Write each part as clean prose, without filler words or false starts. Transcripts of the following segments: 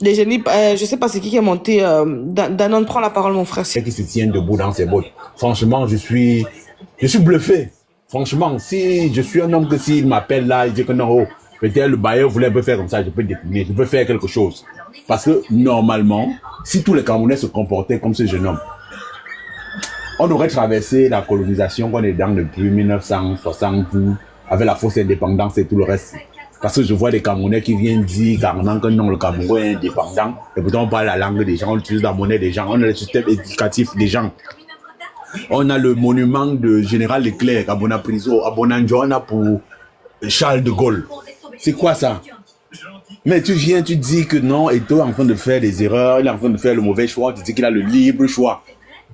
les génies, je sais pas c'est qui est monté. Danone, prends la parole, mon frère. Qui se tient debout dans ses bottes. Franchement, je suis bluffé. Franchement, si je suis un homme que s'il m'appelle là, il dit que non, oh, peut-être le bailleur voulait un peu faire comme ça, je peux décliner, je peux faire quelque chose. Parce que normalement, si tous les Camerounais se comportaient comme ce jeune homme, on aurait traversé la colonisation qu'on est dans depuis 1960 avec la fausse indépendance et tout le reste. Parce que je vois des Camerounais qui viennent dire carrément que non, le Cameroun est indépendant. Et pourtant, on parle la langue des gens, on utilise la monnaie des gens, on a le système éducatif des gens. On a le monument de Général Leclerc à Bonapriso, à Bonanjoana pour Charles de Gaulle. C'est quoi ça? Mais tu viens, tu dis que non, Eto'o est en train de faire des erreurs, il est en train de faire le mauvais choix, tu dis qu'il a le libre choix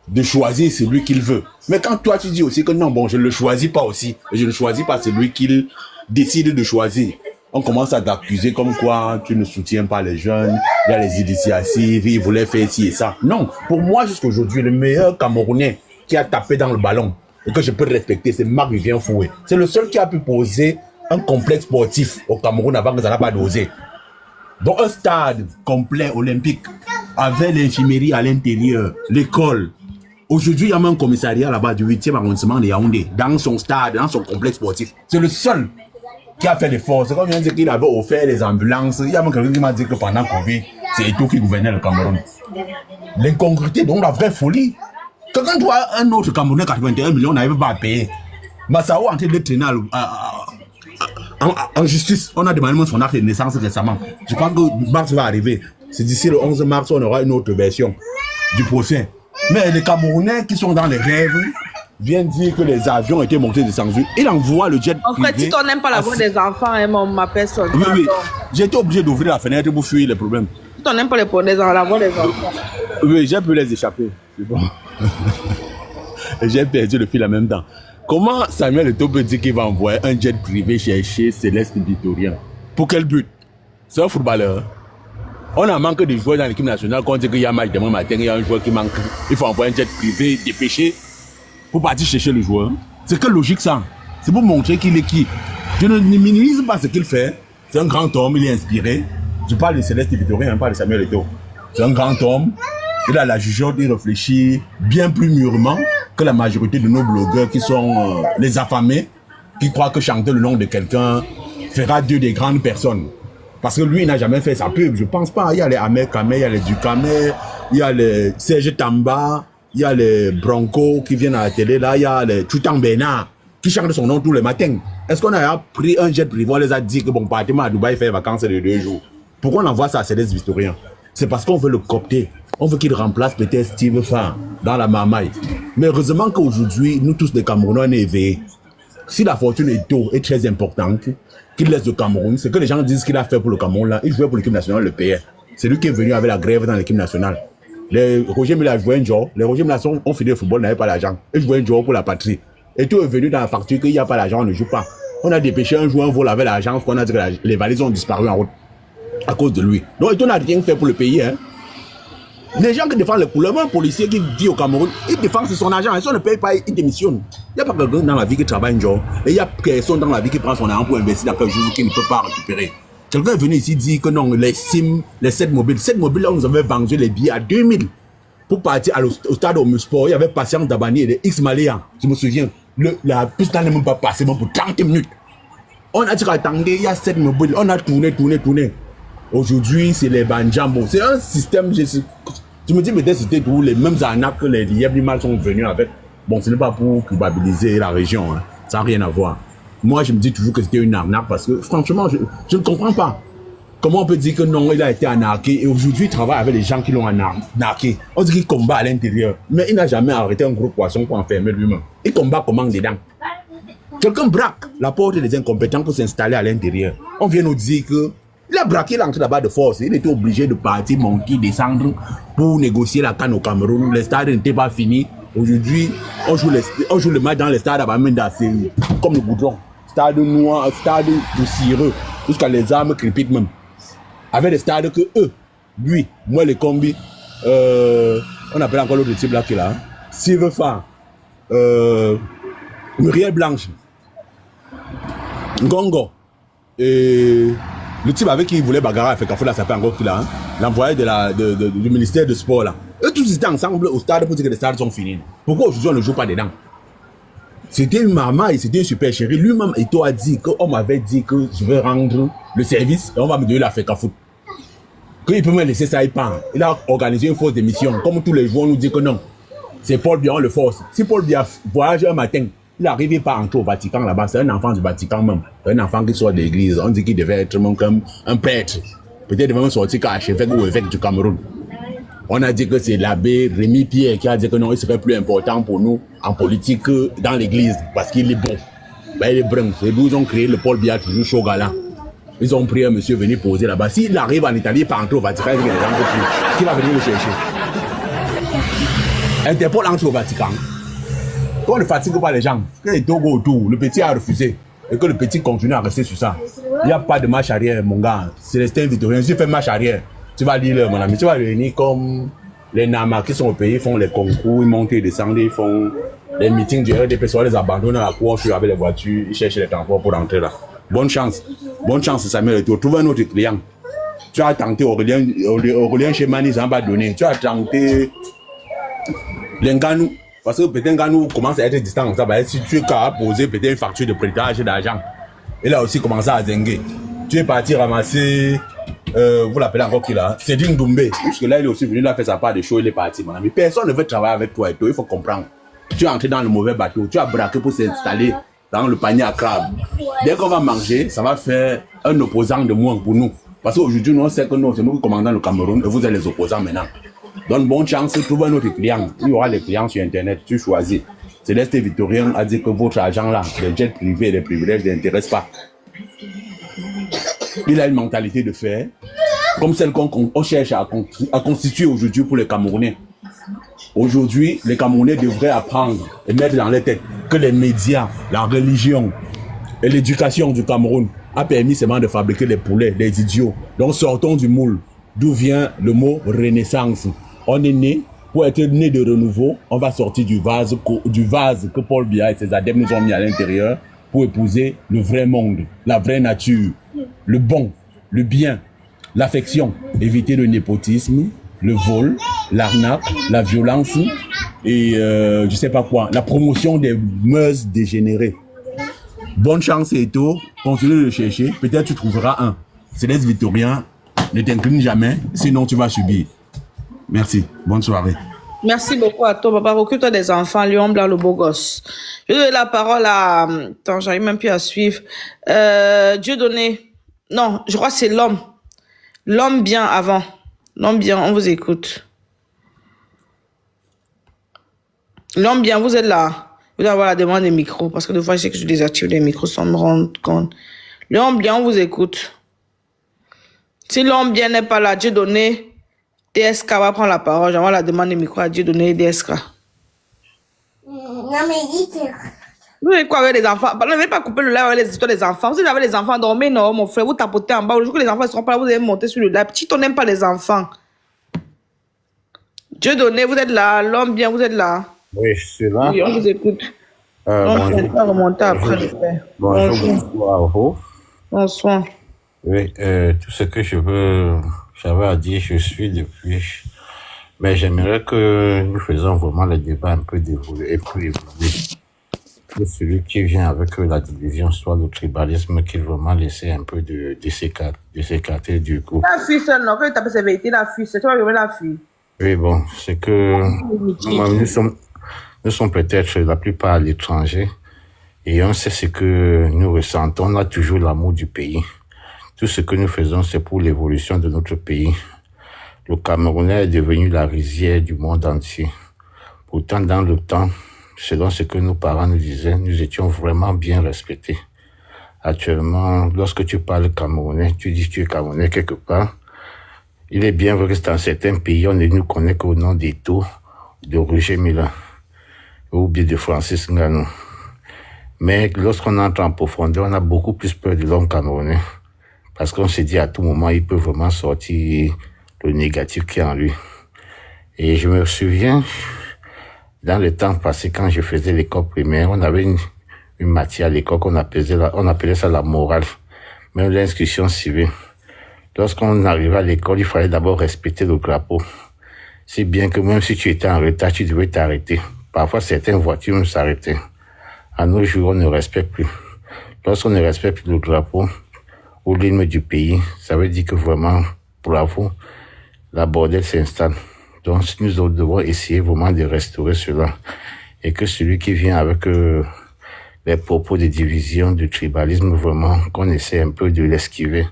de choisir celui qu'il veut. Mais quand toi tu dis aussi que non, bon, je ne le choisis pas aussi, je ne choisis pas celui qu'il décide de choisir, on commence à t'accuser comme quoi tu ne soutiens pas les jeunes, il y a les initiatives, ils voulaient faire ci et ça. Non, pour moi jusqu'à aujourd'hui, le meilleur Camerounais qui a tapé dans le ballon et que je peux respecter, c'est Marc-Vivien Foué. C'est le seul qui a pu poser un complexe sportif au Cameroun avant que ça n'a pas dosé. Donc un stade complet olympique avec l'infirmerie à l'intérieur, l'école. Aujourd'hui, il y a même un commissariat là-bas du 8e arrondissement de Yaoundé, dans son stade, dans son complexe sportif. C'est le seul qui a fait l'effort. C'est comme il dit qu'il avait offert les ambulances. Il y a même quelqu'un qui m'a dit que pendant Covid, c'est Eto'o qui gouvernait le Cameroun. L'incongruité, donc la vraie folie. Que quand toi, un autre Camerounais, 81 millions, n'arrive pas à payer. Massao est en train de traîner en justice. On a demandé son acte de naissance récemment. Je pense que mars va arriver. C'est d'ici le 11 mars, on aura une autre version du procès. Mais les Camerounais qui sont dans les rêves viennent dire que les avions étaient montés de censure. Il envoie le jet En fait, si tu n'aimes pas la voix des enfants, hein, ma personne. Oui, oui. J'ai été obligé d'ouvrir la fenêtre pour fuir les problèmes. Si tu n'aimes pas la voix des enfants. Oui, j'ai pu les échapper. C'est bon. J'ai perdu le fil en même temps. Comment Samuel Eto'o peut dire qu'il va envoyer un jet privé chercher Céleste Victorien? Pour quel but? C'est un footballeur. On a manqué de joueurs dans l'équipe nationale. Quand on dit qu'il y a un match demain matin, il y a un joueur qui manque. Il faut envoyer un jet privé dépêché pour partir chercher le joueur. C'est quelle logique ça? C'est pour montrer qu'il est qui? Je ne minimise pas ce qu'il fait. C'est un grand homme, il est inspiré. Je parle de Céleste Victorien, pas de Samuel Eto'o. C'est un grand homme. Il a la jugeote, il réfléchit bien plus mûrement que la majorité de nos blogueurs qui sont les affamés, qui croient que chanter le nom de quelqu'un fera d'eux des grandes personnes. Parce que lui, il n'a jamais fait sa pub. Je pense pas. Il y a les Ahmed Kamé, il y a les Dukamé, il y a les Serge Tamba, il y a les Bronco qui viennent à la télé, là, il y a les Tutan Bernard qui chantent son nom tous les matins. Est-ce qu'on a pris un jet privé, on les a dit que bon, partez-moi à Dubaï faire vacances de 2 jours. Pourquoi on envoie ça à Céleste Victorien? C'est parce qu'on veut le coopter. On veut qu'il remplace peut-être Steve Farr dans la marmaille. Mais heureusement qu'aujourd'hui, nous tous les Camerounais, on est éveillés. Si la fortune Eto'o est très importante, qu'il laisse le Cameroun, c'est que les gens disent qu'il a fait pour le Cameroun là, il jouait pour l'équipe nationale, le payait. C'est lui qui est venu avec la grève dans l'équipe nationale. Les Roger Mila jouaient un jour, les Roger Mila ont fini le football, n'avaient pas l'argent. Ils jouaient un jour pour la patrie. Eto'o est venu dans la facture qu'il n'y a pas l'argent, on ne joue pas. On a dépêché un joueur, un vol avec l'argent, qu'on a dit que les valises ont disparu en route à cause de lui. Donc Eto'o n'a rien fait pour le pays. Hein. Les gens qui défendent les couleurs, un policier qui dit au Cameroun, il défend son argent, et si on ne paye pas, il démissionne. Il n'y a pas quelqu'un dans la vie qui travaille un jour, et il y a personne dans la vie qui prend son argent pour investir dans quelque chose qu'il ne peut pas récupérer. Quelqu'un est venu ici dire que non, les SIM, les 7 mobiles, là, on nous avait vendu les billets à 2000 pour partir au stade Omnisport. Il y avait Patience Dabani et des X-Maléens, je me souviens. La piste n'est même pas passée pour 30 minutes. On a dit qu'attendez, il y a 7 mobiles, on a tourné. Aujourd'hui, c'est les banjambos. C'est un système, je me dis, mais c'était tous les mêmes arnaques que les Lièvres sont venus avec. Bon, ce n'est pas pour culpabiliser la région, hein. Ça n'a rien à voir. Moi, je me dis toujours que c'était une arnaque parce que, franchement, je ne comprends pas. Comment on peut dire que non, il a été arnaqué et aujourd'hui, il travaille avec les gens qui l'ont arnaqué. On dit qu'il combat à l'intérieur, mais il n'a jamais arrêté un gros poisson pour enfermer lui-même. Il combat comment dedans? Quelqu'un braque la porte des incompétents pour s'installer à l'intérieur. On vient nous dire que il a braqué l'entrée là-bas de force. Il était obligé de partir, monter, descendre pour négocier la canne au Cameroun. Les stades n'étaient pas finis. Aujourd'hui, on joue le match dans les stades à Bamenda, c'est comme le goudron. Stade noir, stade poussiéreux, jusqu'à les armes crépitent même. Avec des stades que eux, lui, moi les combis, on appelle encore l'autre type là qui est là. Silver Farr, Muriel Blanche, Ngongo, et Le type avec qui il voulait bagarrer à Fekafou, là, ça fait encore qu'il a, hein, l'envoyé du ministère de Sport, là. Eux tous étaient ensemble au stade pour dire que les stades sont finis. Pourquoi aujourd'hui on ne joue pas dedans? C'était une maman et c'était une super chérie. Lui-même, et toi a dit qu'on m'avait dit que je vais rendre le service et on va me donner la Fekafou. Qu'il peut me laisser ça, il part. Il a organisé une fausse démission. Comme tous les jours, on nous dit que non. C'est Paul Biya, on le force. Si Paul Biya voyage un matin, il n'arrivait pas à entrer au Vatican là-bas. C'est un enfant du Vatican même. Un enfant qui sort de l'église. On dit qu'il devait être même comme un prêtre. Peut-être même sortir comme archevêque ou évêque du Cameroun. On a dit que c'est l'abbé Rémi Pierre qui a dit que non, il serait plus important pour nous en politique que dans l'église. Parce qu'il est bon. Ben, il est brun. C'est d'où ils ont créé le Paul Biya, toujours chaud galant. Ils ont pris un monsieur venir poser là-bas. S'il arrive en Italie, pas entrer au Vatican, qui va venir le chercher? Interpol entre au Vatican. Quand on ne fatigue pas les gens, que les Togo autour, le petit a refusé et que le petit continue à rester sur ça. Il n'y a pas de marche arrière, mon gars. Célestin Victorien, si tu fais marche arrière, tu vas lire, mon ami, tu vas réunir comme les Nama qui sont au pays, font les concours, ils montent et descendent, ils font les meetings du RDP, soit les abandonnent à la cour, avec les voitures, ils cherchent les transports pour rentrer là. Bonne chance, Samuel. Tu trouves un autre client. Tu as tenté Aurélien Chemani, ça va donner. Tu as tenté l'Enganou. Parce que peut-être Nganou commence à être distant comme ça. Bah, si tu es capable de poser peut-être une facture de prêtage d'argent, il a aussi commencé à zinguer. Tu es parti ramasser, vous l'appelez encore qui là, Cédine Doumbé. Parce que là, il est aussi venu, il a fait sa part de show, il est parti, mon ami. Personne ne veut travailler avec toi et toi, il faut comprendre. Tu es entré dans le mauvais bateau, tu as braqué pour s'installer dans le panier à crabe. Dès qu'on va manger, ça va faire un opposant de moins pour nous. Parce qu'aujourd'hui, nous, on sait que nous, c'est nous qui commandons le Cameroun et vous êtes les opposants maintenant. Donne bonne chance, trouve un autre client. Il y aura les clients sur Internet, tu choisis. Céleste Victorien a dit que votre argent là, les jets privés et les privilèges ne l'intéressent pas. Il a une mentalité de fer, comme celle qu'on cherche à constituer aujourd'hui pour les Camerounais. Aujourd'hui, les Camerounais devraient apprendre et mettre dans les têtes que les médias, la religion et l'éducation du Cameroun a permis seulement de fabriquer les poulets, les idiots. Donc sortons du moule, d'où vient le mot renaissance. On est né, pour être né de renouveau, on va sortir du vase que Paul Biya et ses adeptes nous ont mis à l'intérieur pour épouser le vrai monde, la vraie nature, le bon, le bien, l'affection, éviter le népotisme, le vol, l'arnaque, la violence et je sais pas quoi, la promotion des mœurs dégénérées. Bonne chance et tout, continue de chercher, peut-être tu trouveras un. Céleste Victorien, ne t'incline jamais, sinon tu vas subir. Merci, bonne soirée. Merci beaucoup à toi, papa. Occupe-toi des enfants, Lion Blanc, le beau gosse. Je vais donner la parole à... Attends, j'arrive même plus à suivre. Dieudonné. Non, je crois que c'est l'homme. L'homme bien avant. L'homme bien, on vous écoute. L'homme bien, vous êtes là. Vous devez avoir la demande des micros, parce que des fois, je sais que je désactive les micros sans me rendre compte. L'homme bien, on vous écoute. Si l'homme bien n'est pas là, Dieudonné, DSK va prendre la parole. J'envoie la demande des micros à Dieudonné et DSK. Non, mais dis que... Vous avez quoi avec les enfants? Ne venez pas couper le live avec les histoires des enfants. Si vous avez les enfants dormez, non, mon frère, vous tapotez en bas. Le jour que les enfants ne seront pas là, vous allez monter sur le live. Si on n'aime pas les enfants. Dieudonné, vous êtes là. L'homme bien, vous êtes là. Oui, je suis là. Oui, on vous écoute. Bonjour. On va remonter après. Bonjour à vous. Bonsoir. Oui, tout ce que j'avais à dire, je suis depuis. Mais j'aimerais que nous faisions vraiment le débat un peu dévoilé et plus évolué. Que celui qui vient avec la division soit le tribalisme qui vraiment laisser un peu de s'écarter du groupe. La fille seule, non, quand tu tapes ses vérités, la fille, c'est toi qui la fille. Oui, bon, c'est que nous sommes peut-être la plupart à l'étranger et on sait ce que nous ressentons. On a toujours l'amour du pays. Tout ce que nous faisons, c'est pour l'évolution de notre pays. Le Camerounais est devenu la rizière du monde entier. Pourtant, dans le temps, selon ce que nos parents nous disaient, nous étions vraiment bien respectés. Actuellement, lorsque tu parles camerounais, tu dis que tu es camerounais quelque part. Il est bien vrai que dans certains pays, on ne nous connaît qu'au nom d'Eto, de Roger Mila, ou bien de Francis Ngannou. Mais lorsqu'on entre en profondeur, on a beaucoup plus peur de l'homme camerounais. Parce qu'on se dit à tout moment, il peut vraiment sortir le négatif qui est en lui. Et je me souviens, dans le temps passé, quand je faisais l'école primaire, on avait une matière à l'école qu'on appelait ça la morale. Même l'inscription civile. Lorsqu'on arrivait à l'école, il fallait d'abord respecter le drapeau. C'est bien que même si tu étais en retard, tu devais t'arrêter. Parfois, certaines voitures s'arrêtaient. À nos jours, on ne respecte plus. Lorsqu'on ne respecte plus le drapeau ou l'hymne du pays, ça veut dire que vraiment, bravo, la bordel s'installe. Donc, nous devons essayer vraiment de restaurer cela. Et que celui qui vient avec les propos de division, de tribalisme, vraiment, qu'on essaie un peu de l'esquiver.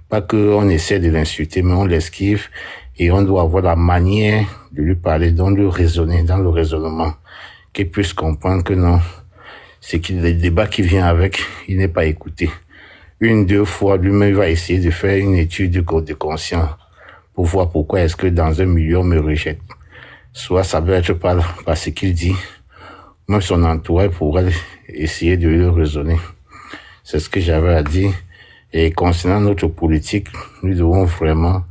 Pas qu'on essaie de l'insulter, mais on l'esquive et on doit avoir la manière de lui parler, de le raisonner, dans le raisonnement, qu'il puisse comprendre que non, c'est que le débat qui vient avec, il n'est pas écouté. Une, deux fois, lui-même va essayer de faire une étude de conscience pour voir pourquoi est-ce que dans un milieu on me rejette. Soit ça peut être par ce qu'il dit, même son entourage pourrait essayer de le raisonner. C'est ce que j'avais à dire. Et concernant notre politique, nous devons vraiment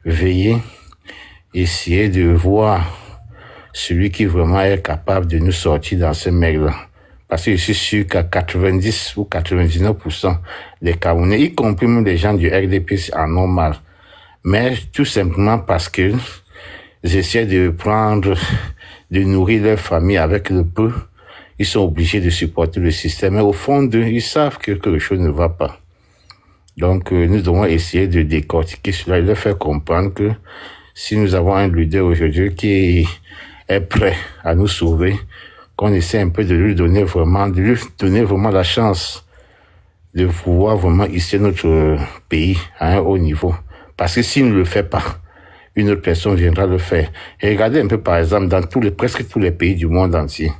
veiller, essayer de voir celui qui vraiment est capable de nous sortir dans ce mail-là. Parce que je suis sûr qu'à 90 ou 99% des Camerounais, y compris même les gens du RDP, en ont mal. Mais tout simplement parce que j'essaie de nourrir leur famille avec le peu, ils sont obligés de supporter le système. Mais au fond d'eux, ils savent que quelque chose ne va pas. Donc, nous devons essayer de décortiquer cela et leur faire comprendre que si nous avons un leader aujourd'hui qui est prêt à nous sauver, qu'on essaie un peu de lui donner vraiment la chance de pouvoir vraiment hisser notre pays à un haut niveau. Parce que s'il ne le fait pas, une autre personne viendra le faire. Et regardez un peu, par exemple, dans presque tous les pays du monde entier.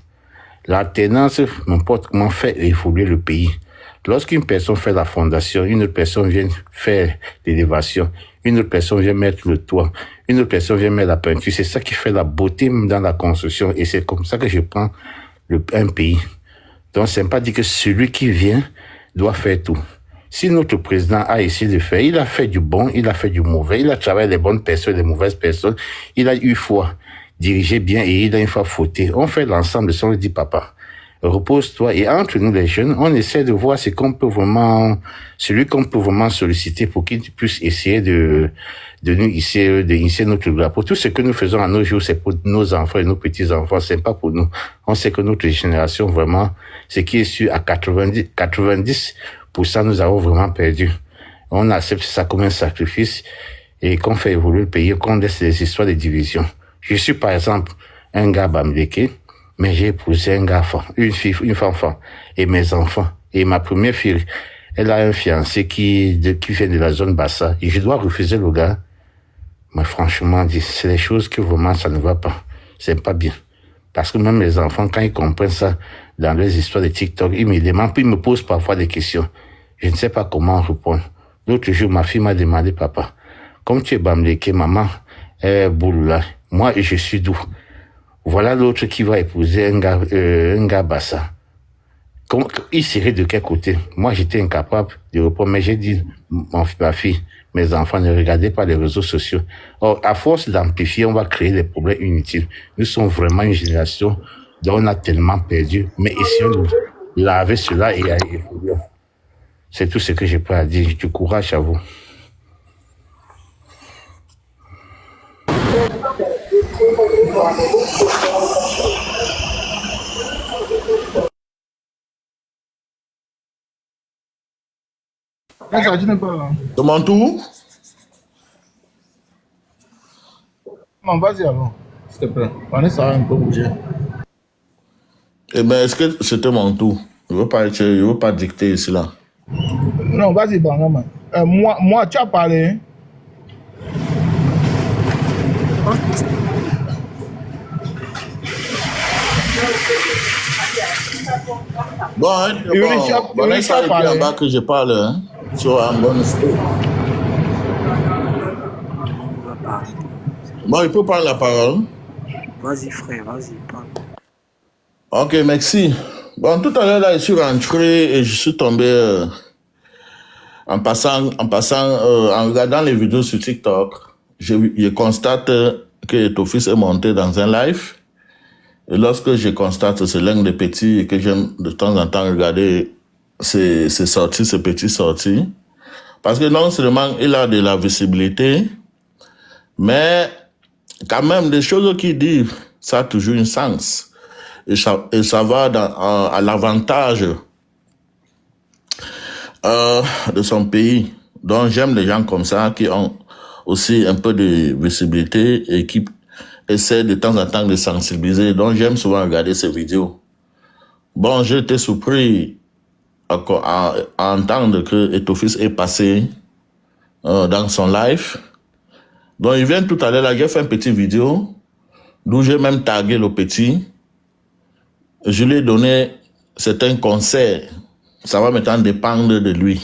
L'alternance, n'importe comment, fait évoluer le pays. Lorsqu'une personne fait la fondation, une autre personne vient faire l'élévation, une autre personne vient mettre le toit, une autre personne vient mettre la peinture. C'est ça qui fait la beauté dans la construction. Et c'est comme ça que je prends un pays. Donc, c'est pas dit que celui qui vient doit faire tout. Si notre président a essayé de faire, il a fait du bon, il a fait du mauvais, il a travaillé les bonnes personnes, les mauvaises personnes, il a une fois dirigé bien et il a une fois fauté. On fait l'ensemble de ça, on dit papa, repose-toi. Et entre nous les jeunes, on essaie de voir celui qu'on peut vraiment solliciter pour qu'il puisse essayer de nous hisser notre drapeau. Tout ce que nous faisons à nos jours, c'est pour nos enfants et nos petits-enfants, c'est pas pour nous. On sait que notre génération, vraiment, ce qui est sûr à 90%, nous avons vraiment perdu. On accepte ça comme un sacrifice et qu'on fait évoluer le pays, qu'on laisse les histoires de division. Je suis, par exemple, un gars bamléké, mais j'ai épousé un gars, une femme, et mes enfants. Et ma première fille, elle a un fiancé qui vient de la zone Bassa. Et je dois refuser le gars. Mais franchement, c'est des choses que vraiment ça ne va pas. C'est pas bien. Parce que même les enfants, quand ils comprennent ça dans les histoires de TikTok, ils me demandent, puis ils me posent parfois des questions. Je ne sais pas comment répondre. L'autre jour, ma fille m'a demandé, papa, comme tu es bamléké, maman est boule. Moi, je suis doux. Voilà l'autre qui va épouser un gars Bassa. Il serait de quel côté? Moi, j'étais incapable de répondre, mais j'ai dit, ma fille, mes enfants, ne regardez pas les réseaux sociaux. Or, à force d'amplifier, on va créer des problèmes inutiles. Nous sommes vraiment une génération dont on a tellement perdu, mais essayons de laver cela et à évoluer. C'est tout ce que j'ai pas à dire. Du courage à vous. C'est mon tour? Non, vas-y alors, s'il te plaît. On est ça va un peu bouger. Eh bien, est-ce que c'était mon tour? Je ne veux pas dicter ici là. Non, vas-y, Bangama. Moi, tu as parlé. Hein? Bon, hein, bon, laisse ça en bas que je parle, hein, sur un bon style. Bon, il peut prendre la parole. Vas-y, frère, vas-y, parle. Ok, merci. Bon, tout à l'heure, là, je suis rentré et je suis tombé en regardant les vidéos sur TikTok. Je constate que ton fils est monté dans un live. Et lorsque je constate, c'est l'un des petits et que j'aime de temps en temps regarder ses petits sorties. Parce que non seulement il a de la visibilité, mais quand même, des choses qu'il dit, ça a toujours un sens. Et ça va à l'avantage de son pays. Donc j'aime les gens comme ça qui ont aussi un peu de visibilité et qui essaient de temps en temps de sensibiliser. Donc j'aime souvent regarder ces vidéos. Bon, j'ai été surpris à entendre que Etofis est passé dans son live. Donc il vient tout à l'heure, là, j'ai fait une petite vidéo d'où j'ai même tagué le petit. Je lui ai donné certains conseils. Ça va maintenant dépendre de lui.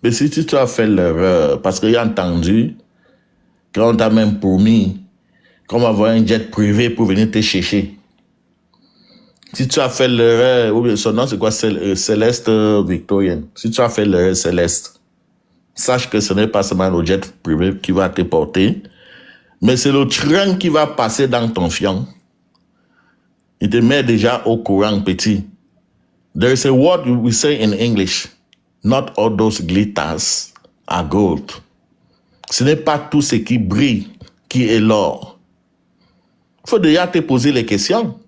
Mais si tu as fait l'erreur, parce qu'il a entendu qu'on t'a même promis qu'on va avoir un jet privé pour venir te chercher. Si tu as fait l'erreur, ou son nom c'est quoi? Céleste Victorienne. Si tu as fait l'erreur Céleste, sache que ce n'est pas seulement le jet privé qui va te porter, mais c'est le train qui va passer dans ton fion. Il te met déjà au courant, petit. There is a word we say in English. Not all those glitters are gold. Ce n'est pas tout ce qui brille qui est l'or. Il faut déjà te poser les questions.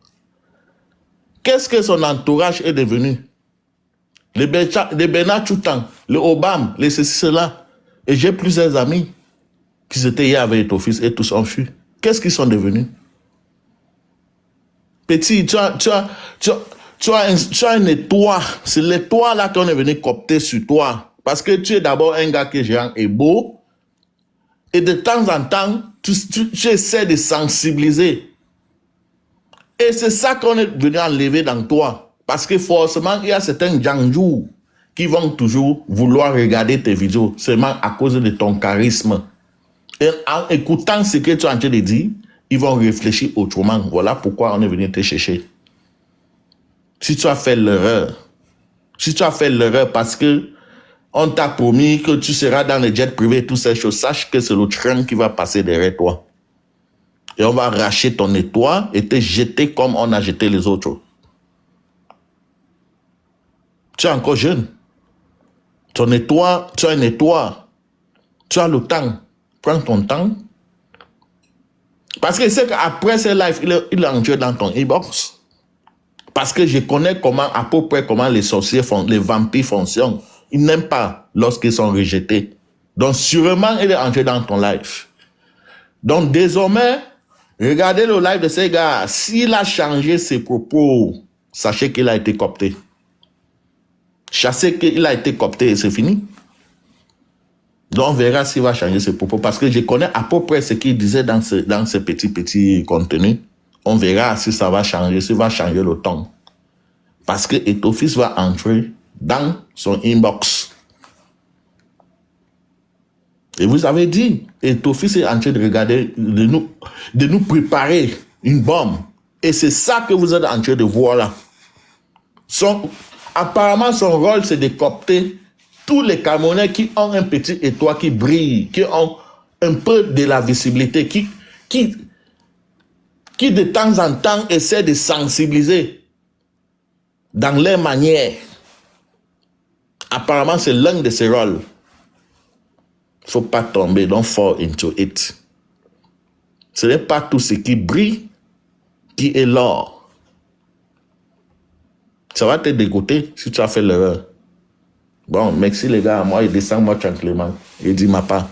Qu'est-ce que son entourage est devenu? Les Bernard Choutan, le Obama, les ceci, cela. Et j'ai plusieurs amis qui étaient hier avec ton fils et tous ont fui. Qu'est-ce qu'ils sont devenus? Petit, tu as une étoile. C'est l'étoile là qu'on est venu copter sur toi. Parce que tu es d'abord un gars qui est géant et beau. Et de temps en temps, tu essaies de sensibiliser. Et c'est ça qu'on est venu enlever dans toi. Parce que forcément, il y a certains janjous qui vont toujours vouloir regarder tes vidéos seulement à cause de ton charisme. Et en écoutant ce que tu es en train de dire, ils vont réfléchir autrement. Voilà pourquoi on est venu te chercher. Si tu as fait l'erreur parce que on t'a promis que tu seras dans le jet privé, toutes ces choses, sache que c'est le train qui va passer derrière toi. Et on va arracher ton étoile et te jeter comme on a jeté les autres. Tu es encore jeune. Ton étoile, tu as une étoile. Tu as le temps. Prends ton temps. Parce que c'est qu'après ce live, il est entré dans ton inbox. Parce que je connais à peu près comment les sorciers les vampires fonctionnent. Ils n'aiment pas lorsqu'ils sont rejetés. Donc sûrement, il est entré dans ton live. Donc désormais, regardez le live de ces gars. S'il a changé ses propos, sachez qu'il a été coopté. Sachez qu'il a été coopté et c'est fini. Donc on verra s'il va changer ses propos. Parce que je connais à peu près ce qu'il disait dans ce petit contenu. On verra si ça va changer, s'il va changer le ton. Parce que Etofis va entrer dans son inbox. Et vous avez dit, Etofis est en train de regarder, de nous préparer une bombe. Et c'est ça que vous êtes en train de voir là. Apparemment, son rôle, c'est de coopter tous les Camerounais qui ont un petit étoile qui brille, qui ont un peu de la visibilité, qui de temps en temps essaient de sensibiliser dans leur manière. Apparemment, c'est l'un de ses rôles. Il ne faut pas tomber, don't fall into it. Ce n'est pas tout ce qui brille qui est l'or. Ça va te dégoûter si tu as fait l'erreur. Bon, merci les gars, moi, il descend moi tranquillement. Il dit ma part.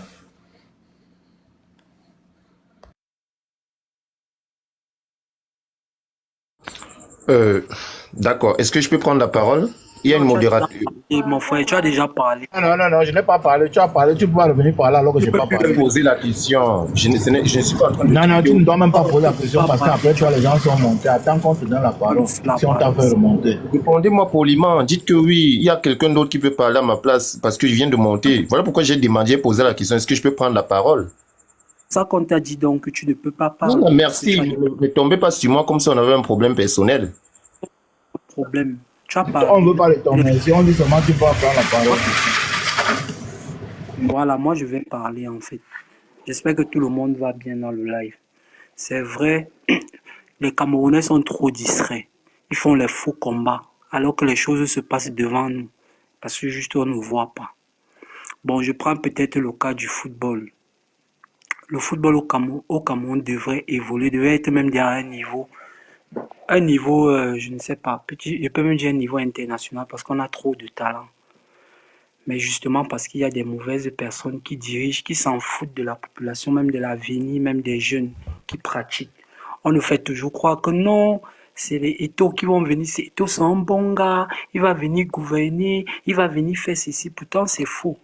D'accord. Est-ce que je peux prendre la parole? Il y a une modératrice. Et mon frère, tu as déjà parlé. Non, je n'ai pas parlé. Tu as parlé, tu peux revenir parler alors que je n'ai pas Je peux parlé. poser la question. Je ne suis pas en train de... Non, tu ne dois même pas poser la question parce qu'après, tu vois, les gens sont montés. Attends qu'on te donne la parole. Si on t'a fait remonter. Répondez-moi poliment. Dites que oui, il y a quelqu'un d'autre qui peut parler à ma place parce que je viens de monter. Voilà pourquoi j'ai demandé, poser la question. Est-ce que je peux prendre la parole? Ça qu'on t'a dit donc que tu ne peux pas parler. Non, merci. Ne tombez pas sur moi comme si on avait un problème personnel. Problème. Tu as parlé. On ne veut pas les tomber. Si on dit seulement tu peux prendre la parole. Voilà, moi je vais parler en fait. J'espère que tout le monde va bien dans le live. C'est vrai, les Camerounais sont trop distraits. Ils font les faux combats alors que les choses se passent devant nous. Parce que juste on ne voit pas. Bon, je prends peut-être le cas du football. Le football au Cameroun devrait évoluer, devrait être même à un niveau, je ne sais pas, petit, je peux même dire un niveau international parce qu'on a trop de talent. Mais justement parce qu'il y a des mauvaises personnes qui dirigent, qui s'en foutent de la population, même de l'avenir, même des jeunes qui pratiquent. On nous fait toujours croire que non, c'est les Eto'o qui vont venir, c'est Eto'o, c'est un bon gars, il va venir gouverner, il va venir faire ceci. Pourtant, c'est faux.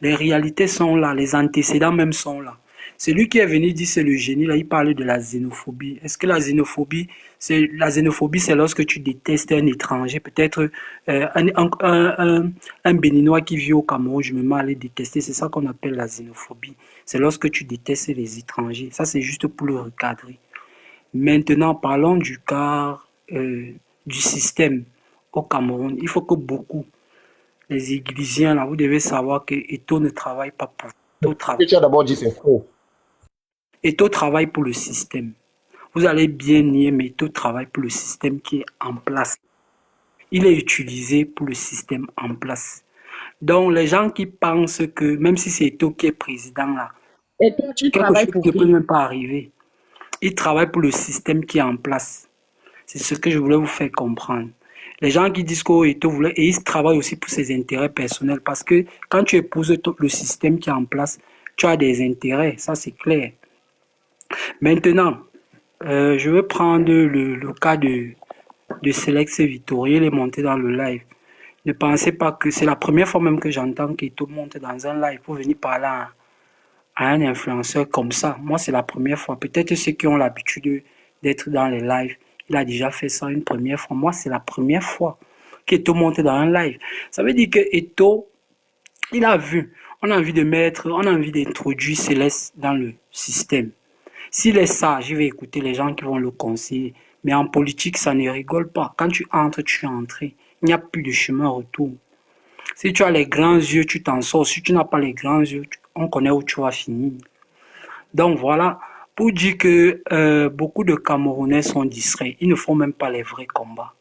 Les réalités sont là, les antécédents même sont là. Celui qui est venu dire c'est le génie, là, il parle de la xénophobie. Est-ce que la xénophobie, c'est lorsque tu détestes un étranger, peut-être un Béninois qui vit au Cameroun, je me mets à les détester, c'est ça qu'on appelle la xénophobie. C'est lorsque tu détestes les étrangers. Ça, c'est juste pour le recadrer. Maintenant, parlons du cas du système au Cameroun. Il faut que beaucoup, les Églisiens, là, vous devez savoir que Eto'o ne travaille pas pour vous. Ce que tu as d'abord dit, c'est faux. Eto'o travaille pour le système. Vous allez bien nier, mais Eto'o travaille pour le système qui est en place. Il est utilisé pour le système en place. Donc, les gens qui pensent que, même si c'est Eto'o qui est président là, Et toi, tu quelque travailles chose pour ne peut qui? même pas arriver. Il travaille pour le système qui est en place. C'est ce que je voulais vous faire comprendre. Les gens qui disent qu'Eto'o voulait, et ils travaillent aussi pour ses intérêts personnels, parce que quand tu épouses le système qui est en place, tu as des intérêts, ça c'est clair. Maintenant, je vais prendre le cas de Selex Vittorio, il est monté dans le live. Ne pensez pas que c'est la première fois même que j'entends qu'Eto'o monte dans un live pour venir parler à un influenceur comme ça. Moi, c'est la première fois. Peut-être ceux qui ont l'habitude d'être dans les lives, il a déjà fait ça une première fois. Moi, c'est la première fois qu'Eto'o monte dans un live. Ça veut dire que Eto'o, il a vu, on a envie d'introduire Céleste dans le système. S'il est sage, il va écouter les gens qui vont le conseiller. Mais en politique, ça ne rigole pas. Quand tu entres, tu es entré. Il n'y a plus de chemin retour. Si tu as les grands yeux, tu t'en sors. Si tu n'as pas les grands yeux, on connaît où tu vas finir. Donc voilà, pour dire que beaucoup de Camerounais sont distraits. Ils ne font même pas les vrais combats.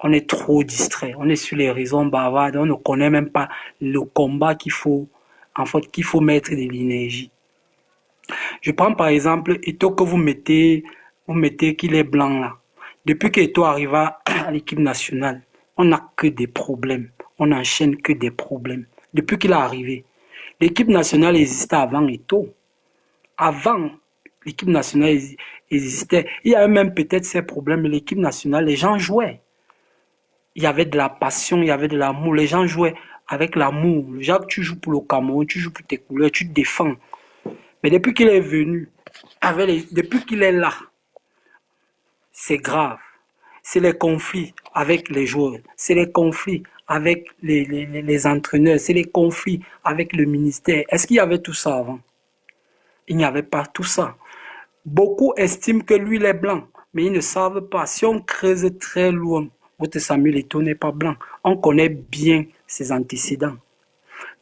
On est trop distraits. On est sur les raisons bavardes. On ne connaît même pas le combat qu'il faut mettre de l'énergie. Je prends par exemple Eto'o que vous mettez qu'il est blanc là. Depuis qu'Eto'o arriva à l'équipe nationale, on n'a que des problèmes. On n'enchaîne que des problèmes. Depuis qu'il est arrivé. L'équipe nationale existait avant Eto'o. Avant, l'équipe nationale existait. Il y avait même peut-être ces problèmes, mais l'équipe nationale, les gens jouaient. Il y avait de la passion, il y avait de l'amour. Les gens jouaient avec l'amour. Jacques, tu joues pour le Cameroun, tu joues pour tes couleurs, tu te défends. Mais depuis qu'il est venu, depuis qu'il est là, c'est grave. C'est les conflits avec les joueurs, c'est les conflits avec les entraîneurs, c'est les conflits avec le ministère. Est-ce qu'il y avait tout ça avant? Il n'y avait pas tout ça. Beaucoup estiment que lui, il est blanc, mais ils ne savent pas. Si on creuse très loin, votre Samuel Eto'o n'est pas blanc. On connaît bien ses antécédents.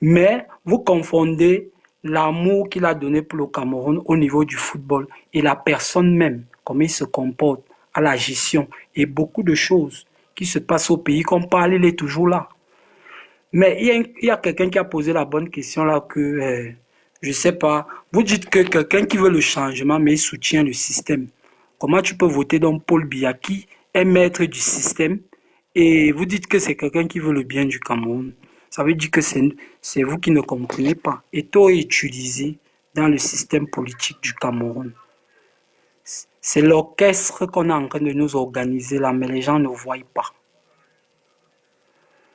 Mais vous confondez l'amour qu'il a donné pour le Cameroun au niveau du football et la personne même, comment il se comporte à la gestion et beaucoup de choses qui se passent au pays qu'on parle, il est toujours là. Mais il y a quelqu'un qui a posé la bonne question là que, je ne sais pas, vous dites que quelqu'un qui veut le changement mais il soutient le système. Comment tu peux voter donc Paul Biya qui est maître du système et vous dites que c'est quelqu'un qui veut le bien du Cameroun? Ça veut dire que c'est vous qui ne comprenez pas. Eto'o est utilisé dans le système politique du Cameroun. C'est l'orchestre qu'on est en train de nous organiser là, mais les gens ne voient pas.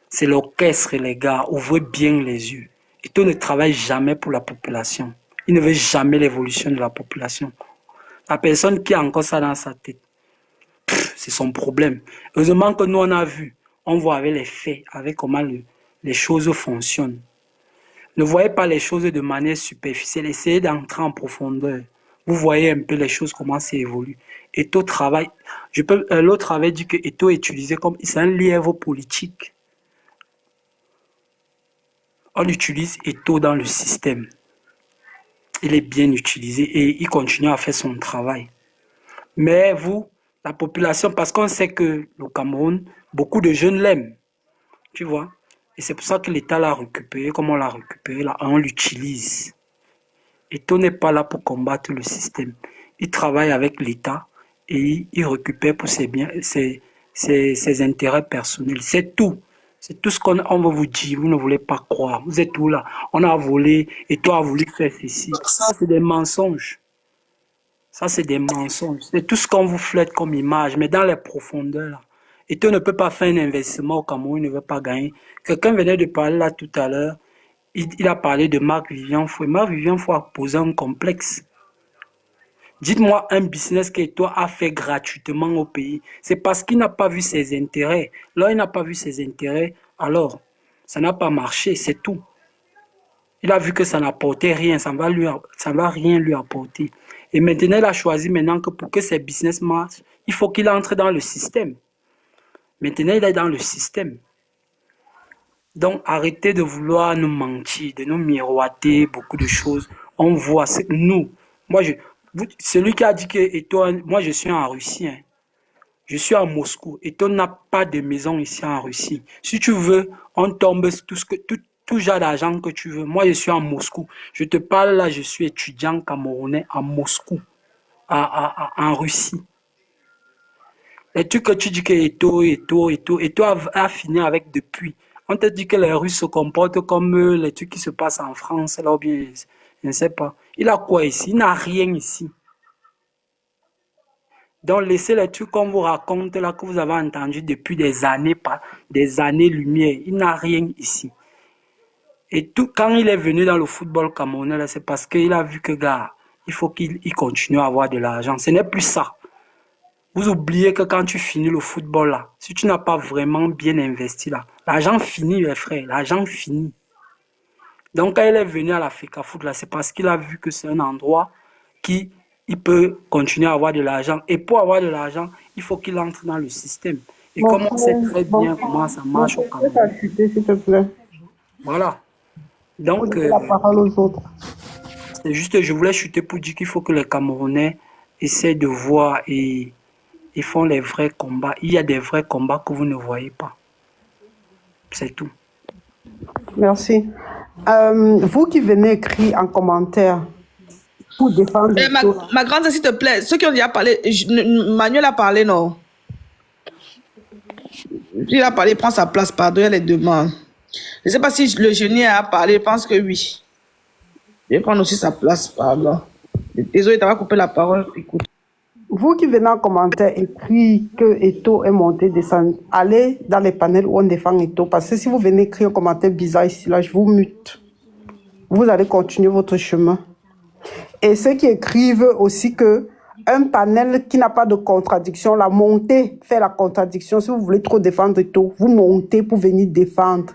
C'est l'orchestre, les gars. Ouvrez bien les yeux. Eto'o ne travaille jamais pour la population. Il ne veut jamais l'évolution de la population. La personne qui a encore ça dans sa tête, c'est son problème. Heureusement que nous, on a vu. On voit avec les faits, avec comment les choses fonctionnent. Ne voyez pas les choses de manière superficielle. Essayez d'entrer en profondeur. Vous voyez un peu les choses, comment ça évolue. Eto'o travaille. L'autre avait dit que Eto'o est utilisé comme c'est un lièvre politique. On utilise Eto'o dans le système. Il est bien utilisé et il continue à faire son travail. Mais vous, la population, parce qu'on sait que le Cameroun, beaucoup de jeunes l'aiment. Tu vois? Et c'est pour ça que l'État l'a récupéré, comme on l'a récupéré, là, on l'utilise. Eto'o n'est pas là pour combattre le système. Il travaille avec l'État et il récupère pour ses biens, ses intérêts personnels. C'est tout. C'est tout ce qu'on veut vous dire. Vous ne voulez pas croire. Vous êtes où là? On a volé, Eto'o a voulu faire ceci. Ça, c'est des mensonges. Ça, c'est des mensonges. C'est tout ce qu'on vous flotte comme image, mais dans les profondeurs, là. Eto'o ne peut pas faire un investissement au Cameroun, il ne veut pas gagner. Quelqu'un venait de parler là tout à l'heure. Il a parlé de Marc-Vivien Foé. Marc-Vivien Foé a posé un complexe. Dites-moi un business qu'Eto'o a fait gratuitement au pays. C'est parce qu'il n'a pas vu ses intérêts. Là, il n'a pas vu ses intérêts, alors ça n'a pas marché, c'est tout. Il a vu que ça n'apportait rien, ça ne va rien lui apporter. Et maintenant, il a choisi maintenant que pour que ses business marchent, il faut qu'il entre dans le système. Maintenant, il est dans le système. Donc, arrêtez de vouloir nous mentir, de nous miroiter beaucoup de choses. On voit, c'est nous. Celui qui a dit que Eto'o, moi je suis en Russie, hein. Je suis à Moscou. Eto'o n'a pas de maison ici en Russie. Si tu veux, on tombe tout genre d'argent que tu veux. Moi je suis en Moscou. Je te parle là, je suis étudiant camerounais à Moscou, en Russie. Les trucs que tu dis que Eto'o a fini avec depuis. On te dit que les Russes se comportent comme les trucs qui se passent en France, là, ou bien, je ne sais pas. Il a quoi ici? Il n'a rien ici. Donc, laissez les trucs qu'on vous raconte, là, que vous avez entendu depuis des années-lumière. Il n'a rien ici. Et tout, quand il est venu dans le football camerounais, c'est parce qu'il a vu que, gars, il faut qu'il continue à avoir de l'argent. Ce n'est plus ça. Vous oubliez que quand tu finis le football, là, si tu n'as pas vraiment bien investi, là, l'argent finit, les frères, l'argent finit. Donc, quand il est venu à la FECAFOOT, là, c'est parce qu'il a vu que c'est un endroit qui il peut continuer à avoir de l'argent. Et pour avoir de l'argent, il faut qu'il entre dans le système. Et comme on sait très bien comment ça marche au Cameroun. S'il te plaît. Voilà. Donc, la parole aux autres. c'est juste, je voulais chuter pour dire qu'il faut que les Camerounais essaient de voir et font les vrais combats. Il y a des vrais combats que vous ne voyez pas. C'est tout. Merci. Vous qui venez écrire en commentaire pour défendre... Ma grande, s'il te plaît, ceux qui ont déjà parlé, Manuel a parlé, non? Il a parlé, prend sa place, pardon, il y a les demandes. Je ne sais pas si le génie a parlé, je pense que oui. Je vais prendre aussi sa place, pardon. Désolé, tu vas couper la parole, écoute. Vous qui venez en commentaire écrire que Eto'o est monté, descendu, allez dans les panels où on défend Eto'o, parce que si vous venez écrire un commentaire bizarre ici, là, je vous mute. Vous allez continuer votre chemin. Et ceux qui écrivent aussi que un panel qui n'a pas de contradiction, la montée fait la contradiction. Si vous voulez trop défendre Eto'o, vous montez pour venir défendre.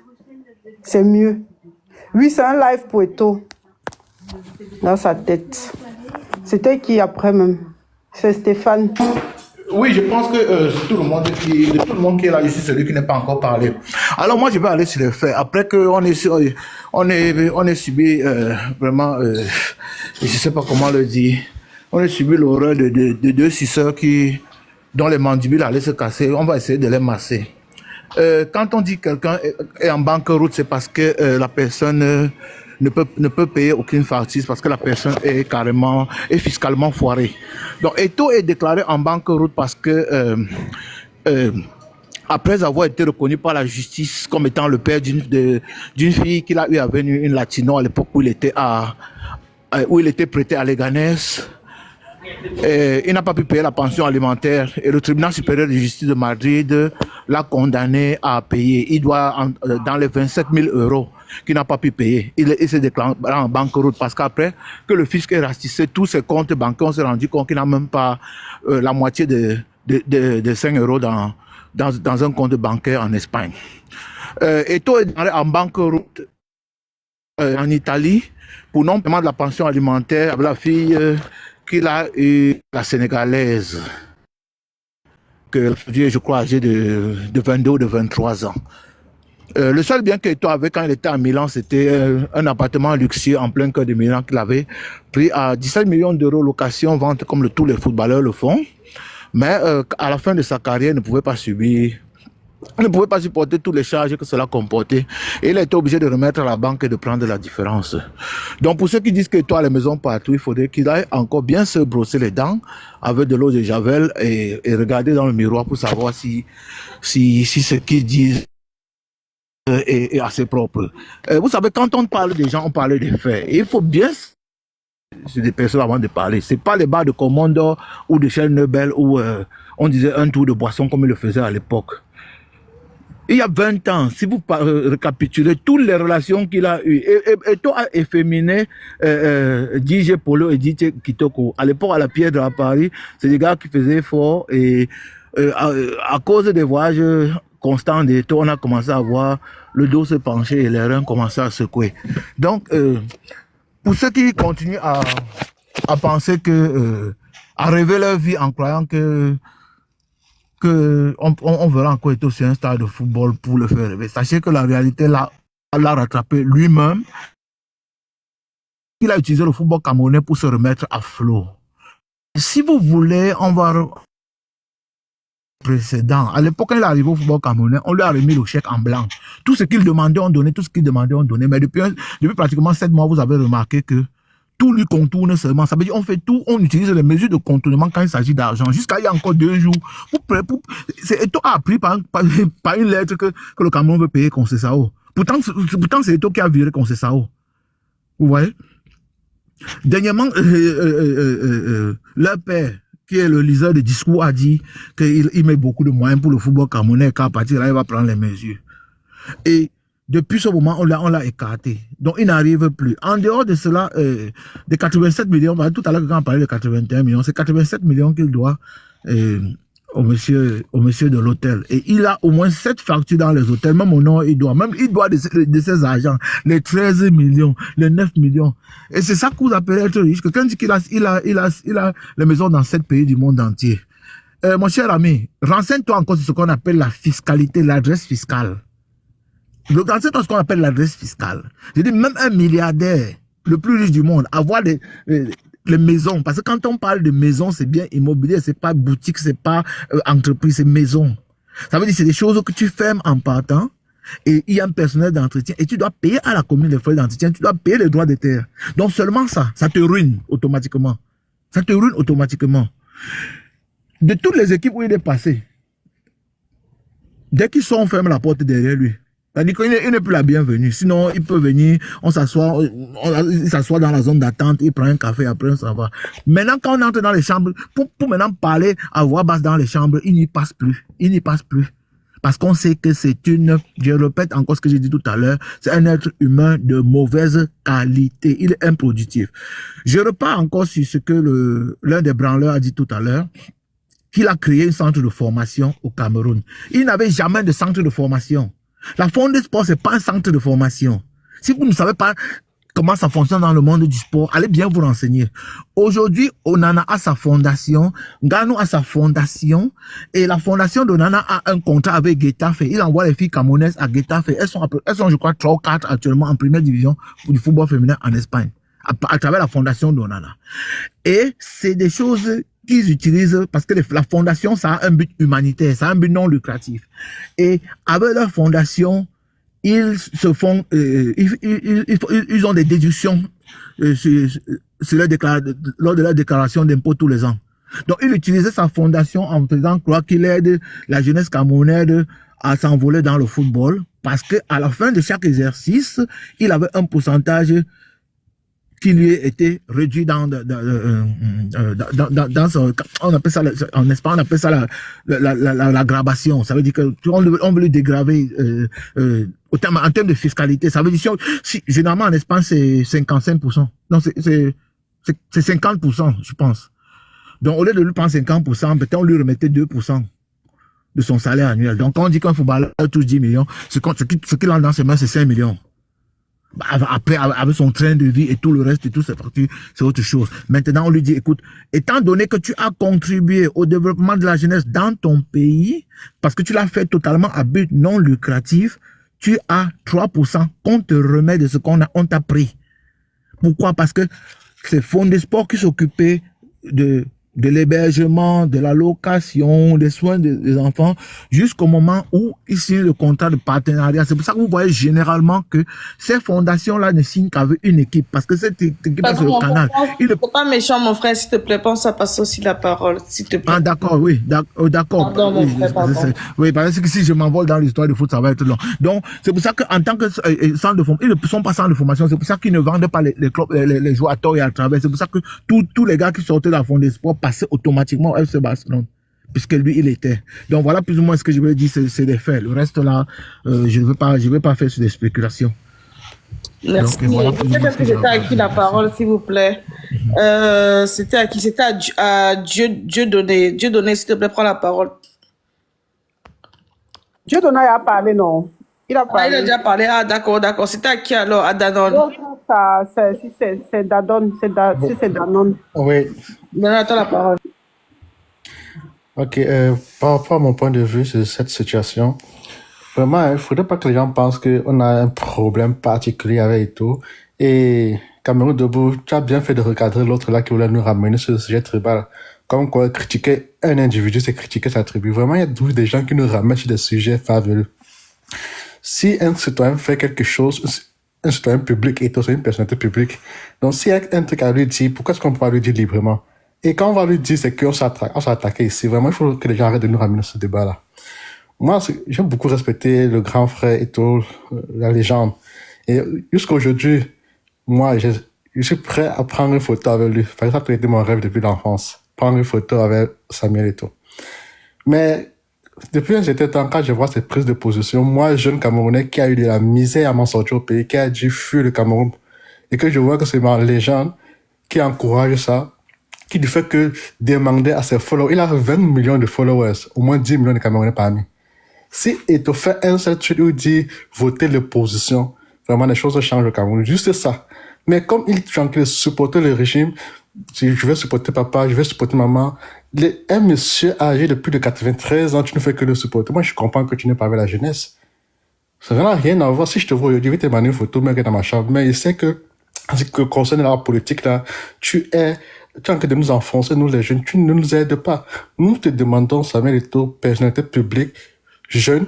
C'est mieux. Oui, c'est un live pour Eto'o. Dans sa tête. C'était qui après même? C'est Stéphane. Oui, je pense que tout le monde qui est là ici, celui qui n'est pas encore parlé. Alors moi, je vais aller sur les faits. Après qu'on est subi vraiment, je ne sais pas comment le dire, on a subi l'horreur de deux suceurs dont les mandibules allaient se casser. On va essayer de les masser. Quand on dit que quelqu'un est en banqueroute, c'est parce que la personne ne peut payer aucune facture parce que la personne est fiscalement foirée. Donc, Eto'o est déclaré en banqueroute parce que après avoir été reconnu par la justice comme étant le père d'une fille qu'il a eu avec une latino à l'époque où il était prêté à Leganés, il n'a pas pu payer la pension alimentaire et le tribunal supérieur de justice de Madrid l'a condamné à payer. Il doit dans les 27 000 euros qu'il n'a pas pu payer. Il s'est déclaré en banqueroute parce qu'après que le fisc ait rastissé tous ses comptes bancaires, on s'est rendu compte qu'il n'a même pas la moitié de 5 euros dans un compte bancaire en Espagne. Eto'o est en banqueroute en Italie pour non-paiement de la pension alimentaire avec la fille qu'il a eu, la sénégalaise, que je crois âgée de 22 ou de 23 ans. Le seul bien qu'Eto'o avait quand il était à Milan, c'était un appartement luxueux en plein cœur de Milan qu'il avait pris à 17 millions d'euros location, vente comme tous les footballeurs le font. Mais à la fin de sa carrière, il ne pouvait pas subir Il ne pouvait pas supporter toutes les charges que cela comportait. Et il a été obligé de remettre à la banque et de prendre la différence. Donc, pour ceux qui disent que toi, les maisons partout, il faudrait qu'il aille encore bien se brosser les dents avec de l'eau de Javel et regarder dans le miroir pour savoir si ce qu'ils disent est assez propre. Vous savez, quand on parle des gens, on parle des faits. Et il faut bien c'est des personnes avant de parler. C'est pas les bars de Commando ou de Shell Nobel où on disait un tour de boisson comme il le faisait à l'époque. Il y a 20 ans, si vous récapitulez toutes les relations qu'il a eues, Eto'o a efféminé DJ Polo et DJ Kitoko. À l'époque, à la Pierre de la Paris, c'est des gars qui faisaient fort et à cause des voyages constants d'Eto'o, on a commencé à voir le dos se pencher et les reins commencer à secouer. Donc, pour ceux qui continuent à penser que, à rêver leur vie en croyant que on verra encore Eto'o sur un stade de football pour le faire rêver. Sachez que la réalité l'a rattrapé lui-même. Il a utilisé le football camerounais pour se remettre à flot. Si vous voulez, on va précédent. À l'époque, quand il est arrivé au football camerounais, on lui a remis le chèque en blanc. Tout ce qu'il demandait, on donnait. Tout ce qu'il demandait, on donnait. Mais depuis pratiquement 7 mois, vous avez remarqué que tout lui contourne seulement. Ça veut dire on fait tout, on utilise les mesures de contournement quand il s'agit d'argent. Jusqu'à il y a encore 2 jours. Eto'o a appris par une lettre que le Cameroun veut payer Concessao. Pourtant, c'est Eto'o qui a viré Concessao. Vous voyez? Dernièrement, leur père, qui est le liseur de discours, a dit qu'il met beaucoup de moyens pour le football camerounais, qu'à partir de là, il va prendre les mesures. Et depuis ce moment, on l'a écarté. Donc, il n'arrive plus. En dehors de cela, des 87 millions, tout à l'heure, quand on parlait de 81 millions, c'est 87 millions qu'il doit au monsieur de l'hôtel. Et il a au moins 7 factures dans les hôtels. Même au nom, il doit de ses agents, les 13 millions, les 9 millions. Et c'est ça que vous appelez être riche. Quelqu'un dit qu'il a les maisons dans 7 pays du monde entier. Mon cher ami, renseigne-toi encore sur ce qu'on appelle la fiscalité, l'adresse fiscale. Renseigne-toi sur ce qu'on appelle l'adresse fiscale. Je dis, même un milliardaire, le plus riche du monde, avoir les maisons, parce que quand on parle de maison, c'est bien immobilier, c'est pas boutique, c'est pas entreprise, c'est maison. Ça veut dire c'est des choses que tu fermes en partant et il y a un personnel d'entretien et tu dois payer à la commune les frais d'entretien, tu dois payer les droits de terre. Donc seulement ça te ruine automatiquement. Ça te ruine automatiquement. De toutes les équipes où il est passé, dès qu'ils sont, on ferme la porte derrière lui. C'est-à-dire qu'il n'est plus la bienvenue. Sinon, il peut venir, il s'assoit dans la zone d'attente, il prend un café, après on s'en va. Maintenant, quand on entre dans les chambres, pour maintenant parler à voix basse dans les chambres, il n'y passe plus. Il n'y passe plus. Parce qu'on sait que je répète encore ce que j'ai dit tout à l'heure, c'est un être humain de mauvaise qualité. Il est improductif. Je repars encore sur ce que l'un des branleurs a dit tout à l'heure, qu'il a créé un centre de formation au Cameroun. Il n'avait jamais de centre de formation. La Fondé Sport, c'est pas un centre de formation. Si vous ne savez pas comment ça fonctionne dans le monde du sport, allez bien vous renseigner. Aujourd'hui, Onana a sa fondation, Nganou a sa fondation, et la fondation d'Onana a un contrat avec Getafe. Il envoie les filles camerounaises à Getafe. Elles sont, je crois, 3 ou 4 actuellement en première division du football féminin en Espagne, à travers la fondation d'Onana. Et c'est des choses qu'ils utilisent parce que la fondation, ça a un but humanitaire, ça a un but non lucratif. Et avec leur fondation, ils se font, ils ont des déductions lors de leur déclaration d'impôt tous les ans. Donc, il utilisait sa fondation en faisant croire qu'il aide la jeunesse camerounaise à s'envoler dans le football parce que à la fin de chaque exercice, il avait un pourcentage qui lui été réduit dans son, on appelle ça, en Espagne, on appelle ça la gravation. Ça veut dire que on veut lui dégraver, en termes de fiscalité. Ça veut dire, généralement en Espagne, c'est 55%. Non, c'est 50%, je pense. Donc, au lieu de lui prendre 50%, peut-être on lui remettait 2% de son salaire annuel. Donc, quand on dit qu'un footballeur touche 10 millions, ce qu'il a dans ses mains, c'est 5 millions. Après, avec son train de vie et tout le reste et tout, c'est autre chose. Maintenant, on lui dit, écoute, étant donné que tu as contribué au développement de la jeunesse dans ton pays, parce que tu l'as fait totalement à but non lucratif, tu as 3% qu'on te remet de ce on t'a pris. Pourquoi? Parce que c'est Fondé Sport qui s'occupait de de l'hébergement, de la location, des soins des enfants, jusqu'au moment où ils signent le contrat de partenariat. C'est pour ça que vous voyez généralement que ces fondations-là ne signent qu'avec une équipe, parce que cette équipe-là, c'est Pardon, le canal. c'est pas méchant, mon frère, s'il te plaît, pense à passer aussi la parole, s'il te plaît. Ah, d'accord, oui, d'accord. Pardon, mon frère, pardon. Oui, parce que si je m'envole dans l'histoire du foot, ça va être long. Donc, c'est pour ça qu'en tant que centre de formation, ils ne sont pas centre de formation, c'est pour ça qu'ils ne vendent pas les clubs, les joueurs à tort et à travers. C'est pour ça que tous les gars qui sortaient de la Fond d'Espoir passaient automatiquement au FC Barcelone, puisque lui, il était. Donc, voilà plus ou moins ce que je veux dire, c'est des faits. Le reste, là, je ne veux pas faire sur des spéculations. Merci. Donc, voilà plus ou moins ce que C'était j'ai à qui la parole, s'il vous plaît? C'était à qui? C'était à Dieu donné. Dieu donné, s'il te plaît, prends la parole. Dieu donné a parlé, non? Il a Ah, il a parlé. déjà parlé. Ah, d'accord, d'accord. C'était à qui alors? À Danone. Donc, si c'est Dadon, si c'est Danone. Oui, Donne à toi la parole. ok. Par rapport à mon point de vue sur cette situation, vraiment, il ne faudrait pas que les gens pensent qu'on a un problème particulier avec Eto'o. Et Cameroun Debout, tu as bien fait de recadrer l'autre là qui voulait nous ramener sur le sujet tribal. Comme quoi, critiquer un individu, c'est critiquer sa tribu. Vraiment, il y a toujours des gens qui nous ramènent sur des sujets fabuleux. Si un citoyen fait quelque chose, un citoyen public est aussi une personnalité publique. Donc, s'il y a un truc à lui dire, pourquoi est-ce qu'on peut pas lui dire librement? Et quand on va lui dire, c'est qu'on s'est attaqué ici. Vraiment, il faut que les gens arrêtent de nous ramener ce débat-là. Moi, j'aime beaucoup respecter le grand frère Eto'o, la légende. Et jusqu'à aujourd'hui, moi, je suis prêt à prendre une photo avec lui. Par exemple, ça a été mon rêve depuis l'enfance. Prendre une photo avec Samuel Eto'o. Mais, depuis un certain temps, quand je vois cette prise de position, moi, jeune Camerounais qui a eu de la misère à m'en sortir au pays, qui a dû fuir le Cameroun, et que je vois que c'est ma légende qui encourage ça, qui du fait que demander à ses followers, il a 20 millions de followers, au moins 10 millions de Camerounais parmi. Si Eto'o fait un seul truc où il dit voter l'opposition, vraiment les choses changent au Cameroun, juste ça. Mais comme il est tranquille de supporter le régime, je vais supporter papa, je vais supporter maman. Un monsieur âgé de plus de 93 ans, tu ne fais que le supporter. Moi, je comprends que tu n'es pas avec la jeunesse. Ça n'a rien à voir. Si je te vois aujourd'hui, je vais te demander une photo, mais dans ma chambre. Mais il sait que, en ce qui concerne la politique, là, tu es en train de nous enfoncer, nous les jeunes. Tu ne nous aides pas. Nous te demandons, Samuel Eto'o, personnalité publique, jeune,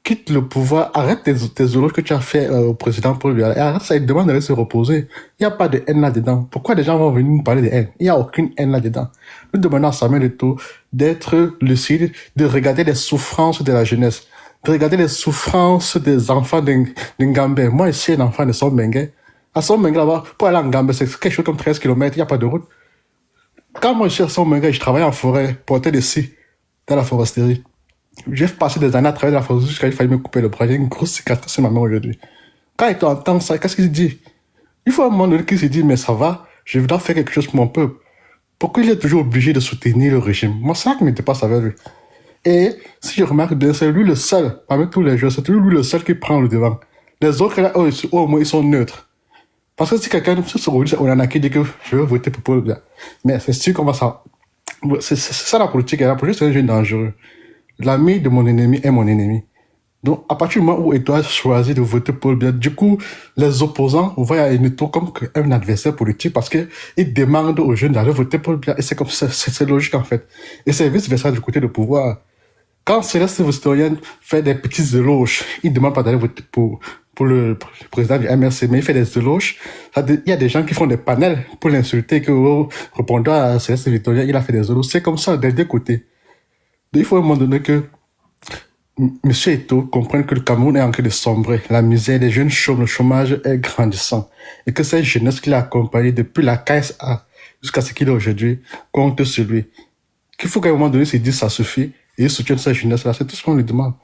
quitte le pouvoir, arrête tes éloges que tu as fait au président Paul Biya. Et arrête ça, il demande d'aller se reposer. Il n'y a pas de haine là-dedans. Pourquoi des gens vont venir nous parler de haine? Il n'y a aucune haine là-dedans. Nous demandons à Samuel Eto'o d'être lucide, de regarder les souffrances de la jeunesse, de regarder les souffrances des enfants d'Ngambé. Moi, ici, un enfant de Sombengue. À Sombengue, là-bas, pour aller à Ngambé, c'est quelque chose comme 13 km, il n'y a pas de route. Quand moi, je suis à Sombengue, je travaille en forêt, porter des scies, dans la foresterie. J'ai passé des années à travailler dans la forêt jusqu'à il fallait me couper le bras. J'ai une grosse cicatrice sur ma main aujourd'hui. Quand il entend ça, qu'est-ce qu'il dit? Il faut à un moment donné qu'il se dit, mais ça va, je dois faire quelque chose pour mon peuple. Pourquoi il est toujours obligé de soutenir le régime? Moi, c'est ça qui me dépasse avec lui. Et si je remarque bien, c'est lui le seul, parmi tous les joueurs, c'est toujours lui le seul qui prend le devant. Les autres, là, au moins, ils sont neutres. Parce que si quelqu'un, on en a qui dit que je veux voter pour Paul Biya. Mais c'est sûr qu'on va ça. C'est ça la politique. La politique, c'est un jeu dangereux. L'ami de mon ennemi est mon ennemi. Donc, à partir du moment où Eto'o a choisi de voter Paul Biya, du coup, les opposants voient Eto'o comme un adversaire politique parce qu'ils demandent aux jeunes d'aller voter Paul Biya. Et c'est comme ça, c'est logique en fait. Et c'est vice-versa du côté du pouvoir. Quand Céleste Vostorienne fait des petits éloges, il ne demande pas d'aller voter pour le président du MRC, mais il fait des éloges. Il y a des gens qui font des panels pour l'insulter, que répondant à Céleste Vostorienne, il a fait des éloges. C'est comme ça, des deux côtés. Donc, il faut à un moment donné que M. Eto'o comprenne que le Cameroun est en train de sombrer. La misère des jeunes chôment, le chômage est grandissant. Et que cette jeunesse qu'il a accompagnée depuis la KSA jusqu'à ce qu'il est aujourd'hui compte sur lui. Qu'il faut qu'à un moment donné, il se dise ça suffit et il soutienne cette jeunesse-là. C'est tout ce qu'on lui demande.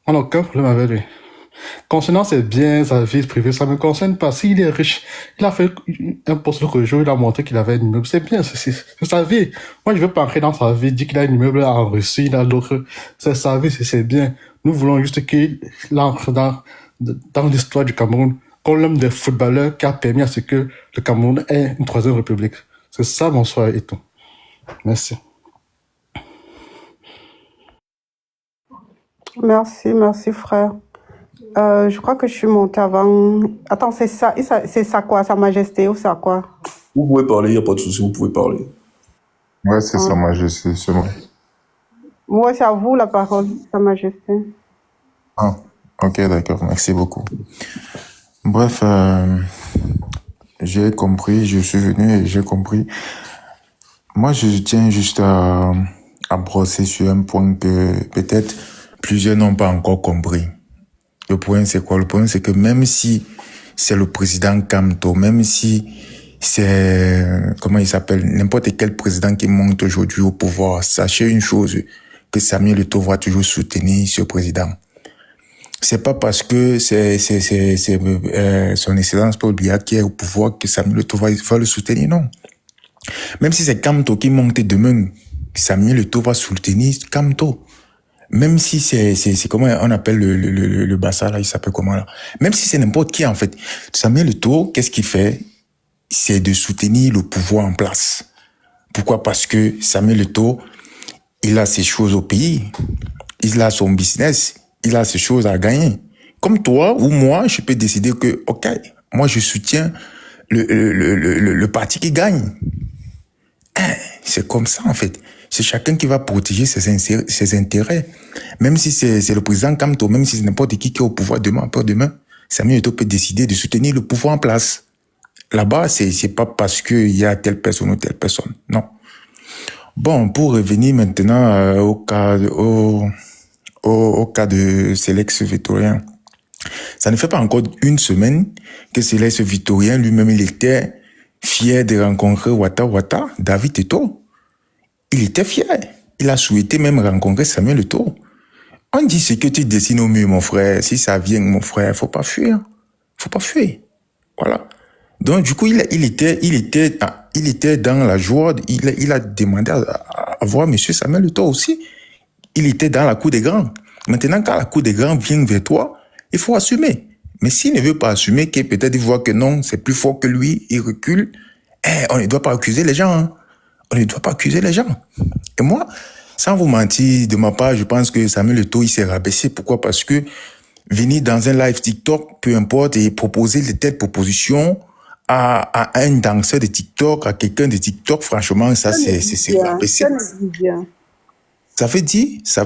On n'a aucun problème avec lui. Concernant ses biens, sa vie privée, ça ne me concerne pas. S'il est riche, il a fait un poste l'autre jour, il a montré qu'il avait un immeuble. C'est bien, c'est sa vie. Moi, je veux pas entrer dans sa vie, dire qu'il a un immeuble en Russie, il a l'autre. C'est sa vie, c'est bien. Nous voulons juste qu'il entre dans l'histoire du Cameroun, comme l'homme des footballeurs qui a permis à ce que le Cameroun ait une troisième république. C'est ça, mon soir et tout. Merci. Merci, frère. Je crois que je suis montée avant. Attends, c'est ça quoi? Sa Majesté ou ça quoi? Vous pouvez parler, il n'y a pas de souci, vous pouvez parler. Ouais, c'est Sa Hein. Majesté, c'est vrai. Ouais, c'est à vous la parole, Sa Majesté. Ah, ok, d'accord, merci beaucoup. Bref, j'ai compris, je suis venu et j'ai compris. Moi, je tiens juste à brosser sur un point que peut-être plusieurs n'ont pas encore compris. Le point, c'est quoi? Le point, c'est que même si c'est le président Kamto, même si c'est, comment il s'appelle, n'importe quel président qui monte aujourd'hui au pouvoir, sachez une chose, que Samuel Eto'o va toujours soutenir ce président. C'est pas parce que c'est son excellence Paul Biya qui est au pouvoir que Samuel Eto'o va le soutenir, non. Même si c'est Kamto qui monte demain, Samuel Eto'o va soutenir Kamto. Même si c'est comment on appelle le Bassa là, il s'appelle comment là. Même si c'est n'importe qui en fait. Samuel Eto'o, qu'est-ce qu'il fait? C'est de soutenir le pouvoir en place. Pourquoi? Parce que Samuel Eto'o, il a ses choses au pays. Il a son business. Il a ses choses à gagner. Comme toi ou moi, je peux décider que, ok, moi je soutiens le parti qui gagne. C'est comme ça, en fait. C'est chacun qui va protéger ses intérêts. Même si c'est le président Kamto, même si c'est n'importe qui est au pouvoir demain, après-demain, Samuel Eto'o peut décider de soutenir le pouvoir en place. Là-bas, c'est pas parce qu'il y a telle personne ou telle personne. Non. Bon, pour revenir maintenant au cas de Célex Vitorien. Ça ne fait pas encore une semaine que Célex Vitorien lui-même, il était fier de rencontrer David Eto'o. Il était fier. Il a souhaité même rencontrer Samuel Eto'o. On dit ce que tu dessines au mur, mon frère. Si ça vient, mon frère, faut pas fuir. Faut pas fuir. Voilà. Donc, du coup, il était dans la joie. Il a demandé à voir monsieur Samuel Eto'o aussi. Il était dans la cour des grands. Maintenant, quand la cour des grands vient vers toi, il faut assumer. Mais s'il ne veut pas assumer, qu'il peut-être voit que non, c'est plus fort que lui, il recule, on ne doit pas accuser les gens. Hein. On ne doit pas accuser les gens. Et moi, sans vous mentir, de ma part, je pense que Samuel Eto'o, il s'est rabaissé. Pourquoi? Parce que venir dans un live TikTok, peu importe, et proposer de telles propositions à un danseur de TikTok, à quelqu'un de TikTok, franchement, ça, c'est rabaissé. Ça veut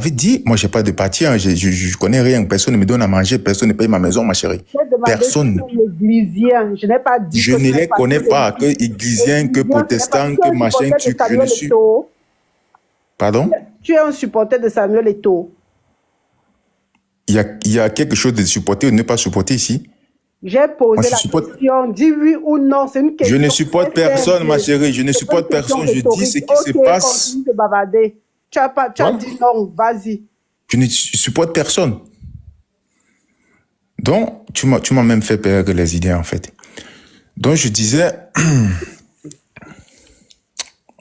dire, moi, j'ai pas de parti, hein, je connais rien, personne ne me donne à manger, personne ne paye ma maison, ma chérie. Personne. Je n'ai pas dit Je que ne les connais pas, que églisiens, que protestants, que machin, je ne suis. Pardon? Tu es un supporter de Samuel Eto'o. Il y a quelque chose de supporter ou de ne pas supporter ici? J'ai posé la question, dis oui ou non, c'est une question. Je ne supporte personne, ma chérie, je ne supporte personne, je dis ce qui se passe. Continue de bavarder. Tu as dit non, vas-y. Je ne supporte personne. Donc, tu m'as même fait perdre les idées, en fait. Donc, je disais...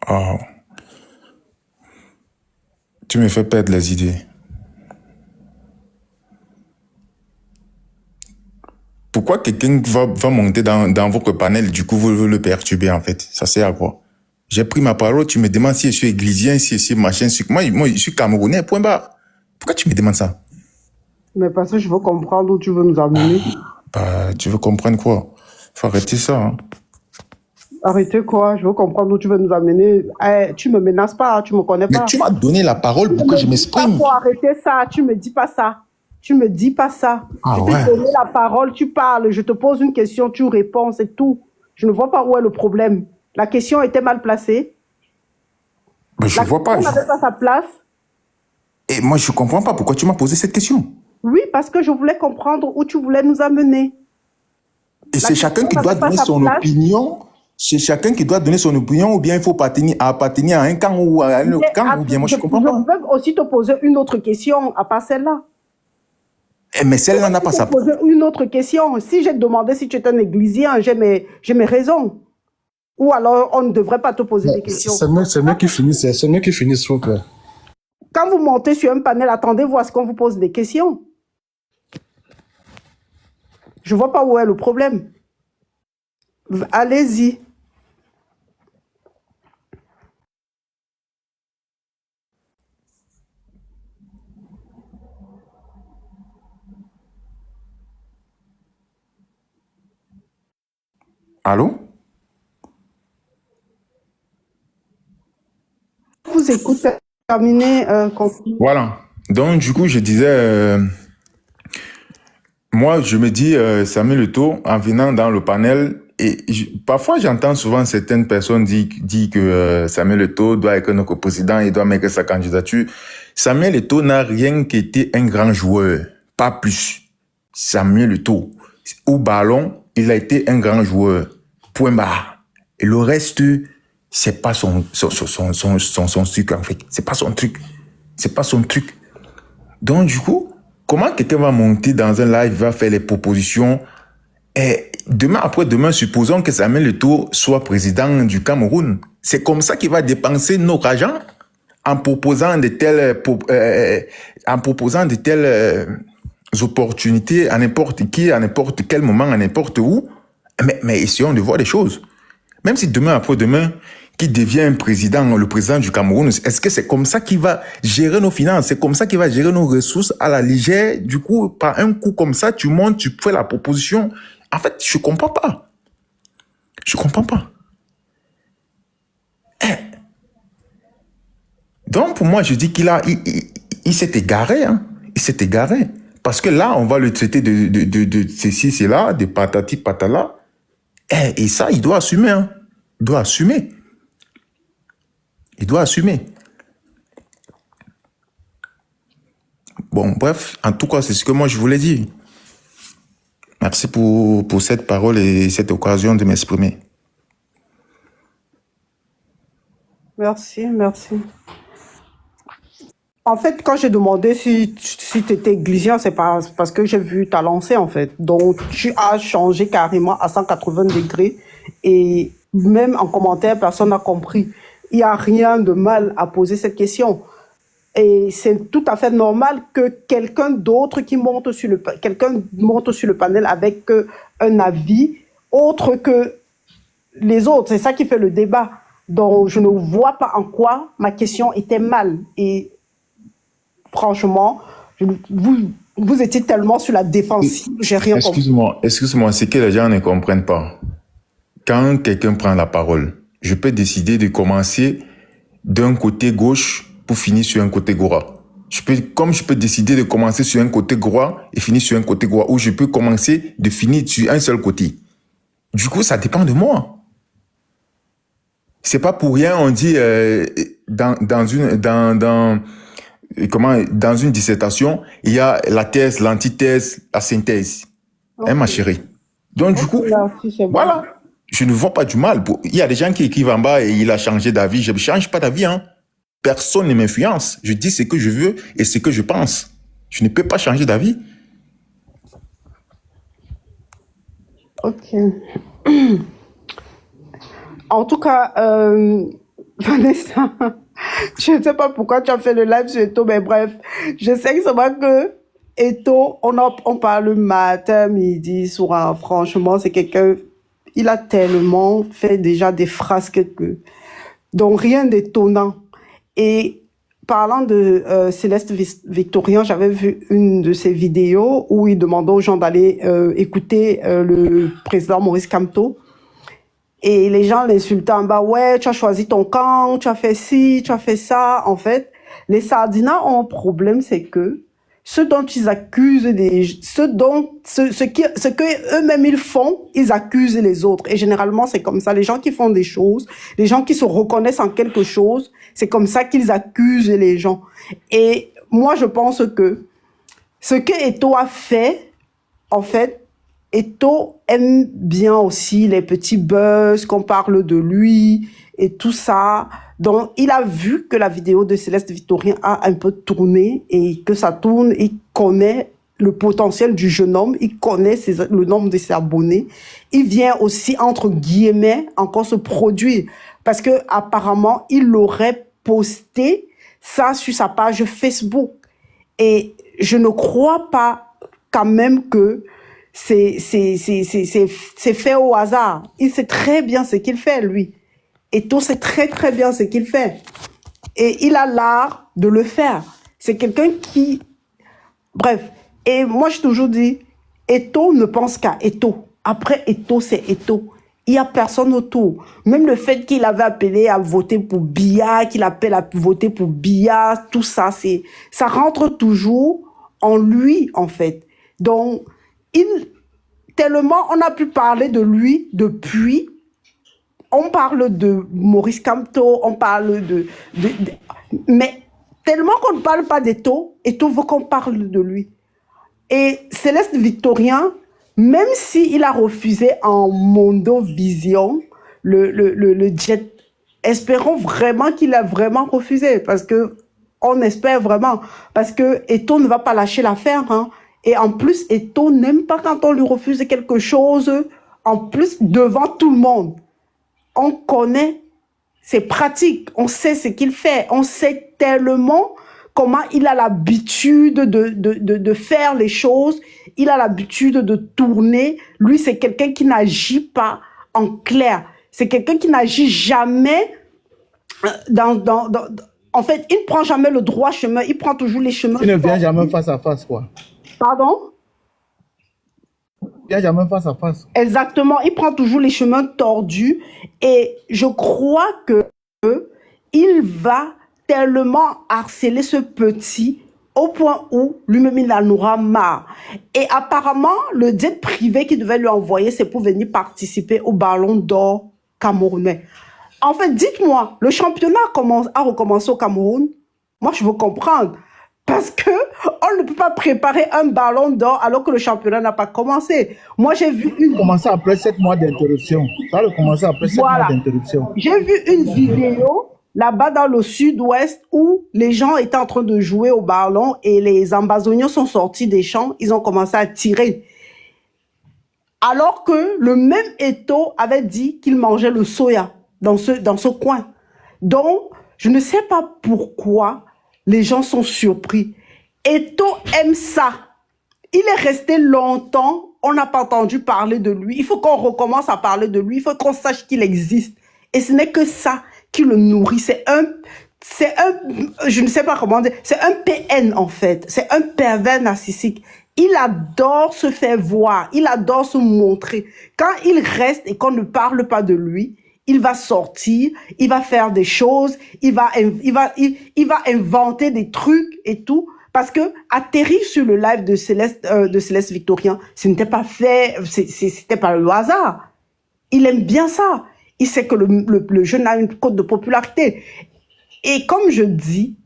oh. Tu me fais perdre les idées. Pourquoi quelqu'un va monter dans votre panel, du coup, vous le perturber, en fait? Ça sert à quoi? J'ai pris ma parole, tu me demandes si je suis églisien, si je suis machin. Moi, je suis Camerounais, point barre. Pourquoi tu me demandes ça? Mais parce que je veux comprendre où tu veux nous amener. Tu veux comprendre quoi? Faut arrêter ça. Hein. Arrêtez quoi? Je veux comprendre où tu veux nous amener. Tu me menaces pas, tu me connais pas. Mais tu m'as donné la parole pour que je m'exprime. Pour arrêter ça, tu me dis pas ça. Tu me dis pas ça. Ah, je t'ai donné la parole, tu parles, je te pose une question, tu réponds, c'est tout. Je ne vois pas où est le problème. La question était mal placée. Mais je ne vois pas. La question n'avait pas sa place. Et moi, je ne comprends pas pourquoi tu m'as posé cette question. Oui, parce que je voulais comprendre où tu voulais nous amener. Et c'est chacun qui doit donner son opinion. C'est chacun qui doit donner son opinion, ou bien il faut appartenir à un camp ou à un autre camp, ou bien moi je ne comprends pas. Je peux aussi te poser une autre question, à part celle-là. Mais celle-là n'a pas sa place. Je peux poser une autre question. Si j'ai demandé si tu es un églisien, j'ai mes raisons. Ou alors on ne devrait pas te poser des questions. C'est mieux qu'ils finissent, s'il vous plaît. Quand vous montez sur un panel, attendez-vous à ce qu'on vous pose des questions. Je ne vois pas où est le problème. Allez-y. Allô? vous écoute. Terminé. Continue. Voilà. Donc, du coup, je disais, moi, je me dis, Samuel Eto'o, en venant dans le panel, et parfois j'entends souvent certaines personnes dire que Samuel Eto'o doit être notre président, il doit mettre sa candidature. Samuel Eto'o n'a rien qu'été un grand joueur, pas plus. Samuel Eto'o, au ballon, il a été un grand joueur. Point barre. Et le reste, c'est pas son truc, en fait. C'est pas son truc. C'est pas son truc. Donc, du coup, comment quelqu'un va monter dans un live, va faire les propositions, et demain, après-demain, supposons que Samuel Eto'o soit président du Cameroun. C'est comme ça qu'il va dépenser nos argent en proposant de telles, opportunités à n'importe qui, à n'importe quel moment, à n'importe où. Mais essayons de voir des choses. Même si demain, après-demain, qui devient le président du Cameroun, est-ce que c'est comme ça qu'il va gérer nos finances? C'est comme ça qu'il va gérer nos ressources à la légère? Du coup, par un coup comme ça, tu montes, tu fais la proposition. En fait, je comprends pas. Je comprends pas. Donc, pour moi, je dis il s'est égaré, hein. Il s'est égaré. Parce que là, on va le traiter de ceci, cela, de patati, patala. Et ça, il doit assumer, hein. Il doit assumer. Il doit assumer. Bon, bref, en tout cas, c'est ce que moi je voulais dire. Merci pour cette parole et cette occasion de m'exprimer. Merci. En fait, quand j'ai demandé si tu étais glissant, c'est parce que j'ai vu ta lancée, en fait. Donc, tu as changé carrément à 180 degrés. Et même en commentaire, personne n'a compris. Il n'y a rien de mal à poser cette question. Et c'est tout à fait normal que quelqu'un d'autre monte sur le panel avec un avis autre que les autres. C'est ça qui fait le débat. Donc, je ne vois pas en quoi ma question était mal. Et franchement, vous étiez tellement sur la défensive, j'ai rien compris. Excuse-moi, c'est que les gens ne comprennent pas. Quand quelqu'un prend la parole, je peux décider de commencer d'un côté gauche pour finir sur un côté droit. Je peux décider de commencer sur un côté droit et finir sur un côté droit, ou je peux commencer de finir sur un seul côté. Du coup, ça dépend de moi. C'est pas pour rien, on dit dans une dissertation, il y a la thèse, l'antithèse, la synthèse. Okay. Hein, ma chérie? Donc, du coup, voilà. Je ne vois pas du mal. Il y a des gens qui écrivent en bas et il a changé d'avis. Je ne change pas d'avis, hein. Personne ne m'influence. Je dis ce que je veux et ce que je pense. Je ne peux pas changer d'avis. Ok. En tout cas, Vanessa, je ne sais pas pourquoi tu as fait le live sur Eto'o, mais bref, je sais que c'est vrai que Eto'o, on parle matin, midi, soir. Franchement, c'est quelqu'un, il a tellement fait déjà des phrases donc rien d'étonnant. Et parlant de Céleste Victorien, j'avais vu une de ses vidéos où il demandait aux gens d'aller écouter le président Maurice Kamto. Et les gens l'insultaient en bas, ouais, tu as choisi ton camp, tu as fait ci, tu as fait ça. En fait, les Sardinats ont un problème, c'est que ce dont ils accusent ce que eux-mêmes ils font, ils accusent les autres. Et généralement, c'est comme ça. Les gens qui font des choses, les gens qui se reconnaissent en quelque chose, c'est comme ça qu'ils accusent les gens. Et moi, je pense que ce que Eto'o a fait, en fait, Eto'o aime bien aussi les petits buzz, qu'on parle de lui et tout ça. Donc, il a vu que la vidéo de Céleste Victorien a un peu tourné et que ça tourne. Il connaît le potentiel du jeune homme. Il connaît le nombre de ses abonnés. Il vient aussi, entre guillemets, encore se produire. Parce que apparemment, il aurait posté ça sur sa page Facebook. Et je ne crois pas quand même que c'est fait au hasard. Il sait très bien ce qu'il fait, lui. Eto'o sait très très bien ce qu'il fait. Et il a l'art de le faire. C'est quelqu'un qui... Bref. Et moi, j'ai toujours dit, Eto'o ne pense qu'à Eto'o. Après Eto'o, c'est Eto'o. Il n'y a personne autour. Même le fait qu'il avait appelé à voter pour Biya, qu'il appelle à voter pour Biya, tout ça, ça rentre toujours en lui, en fait. Donc, tellement on a pu parler de lui depuis. On parle de Maurice Kamto, on parle mais tellement qu'on ne parle pas d'Eto, Eto veut qu'on parle de lui. Et Céleste Victorien, même s'il a refusé en Mondo Vision le jet, espérons vraiment qu'il a vraiment refusé, parce que on espère vraiment, parce que Eto ne va pas lâcher l'affaire, hein. Et en plus, Eto n'aime pas quand on lui refuse quelque chose, en plus devant tout le monde. On connaît ses pratiques, on sait ce qu'il fait, on sait tellement comment il a l'habitude de faire les choses, il a l'habitude de tourner. Lui, c'est quelqu'un qui n'agit pas en clair. C'est quelqu'un qui n'agit jamais en fait, il ne prend jamais le droit chemin, il prend toujours les chemins. Il ne vient jamais face à face, quoi. Pardon? Il n'y a jamais face à face. Exactement, il prend toujours les chemins tordus et je crois que il va tellement harceler ce petit au point où lui-même il en aura marre. Et apparemment, le jet privé qu'il devait lui envoyer, c'est pour venir participer au Ballon d'Or camerounais. En fait, dites-moi, le championnat a recommencé au Cameroun? Moi, je veux comprendre. Parce que on ne peut pas préparer un Ballon d'Or alors que le championnat n'a pas commencé. Moi, j'ai vu une... Commencé après 7 mois d'interruption. Ça a commencé après 7 mois d'interruption. J'ai vu une vidéo là-bas dans le sud-ouest où les gens étaient en train de jouer au ballon et les ambazoniens sont sortis des champs. Ils ont commencé à tirer. Alors que le même Eto avait dit qu'il mangeait le soya dans ce coin. Donc, je ne sais pas pourquoi les gens sont surpris. Eto aime ça. Il est resté longtemps, on n'a pas entendu parler de lui. Il faut qu'on recommence à parler de lui, il faut qu'on sache qu'il existe. Et ce n'est que ça qui le nourrit. C'est un, je ne sais pas comment dire, c'est un PN en fait. C'est un pervers narcissique. Il adore se faire voir, il adore se montrer. Quand il reste et qu'on ne parle pas de lui, il va sortir, il va faire des choses, il va inventer des trucs et tout. Parce que atterrir sur le live de Céleste Victorien, ce n'était pas fait, c'était pas le hasard. Il aime bien ça. Il sait que le jeune a une cote de popularité. Et comme je dis,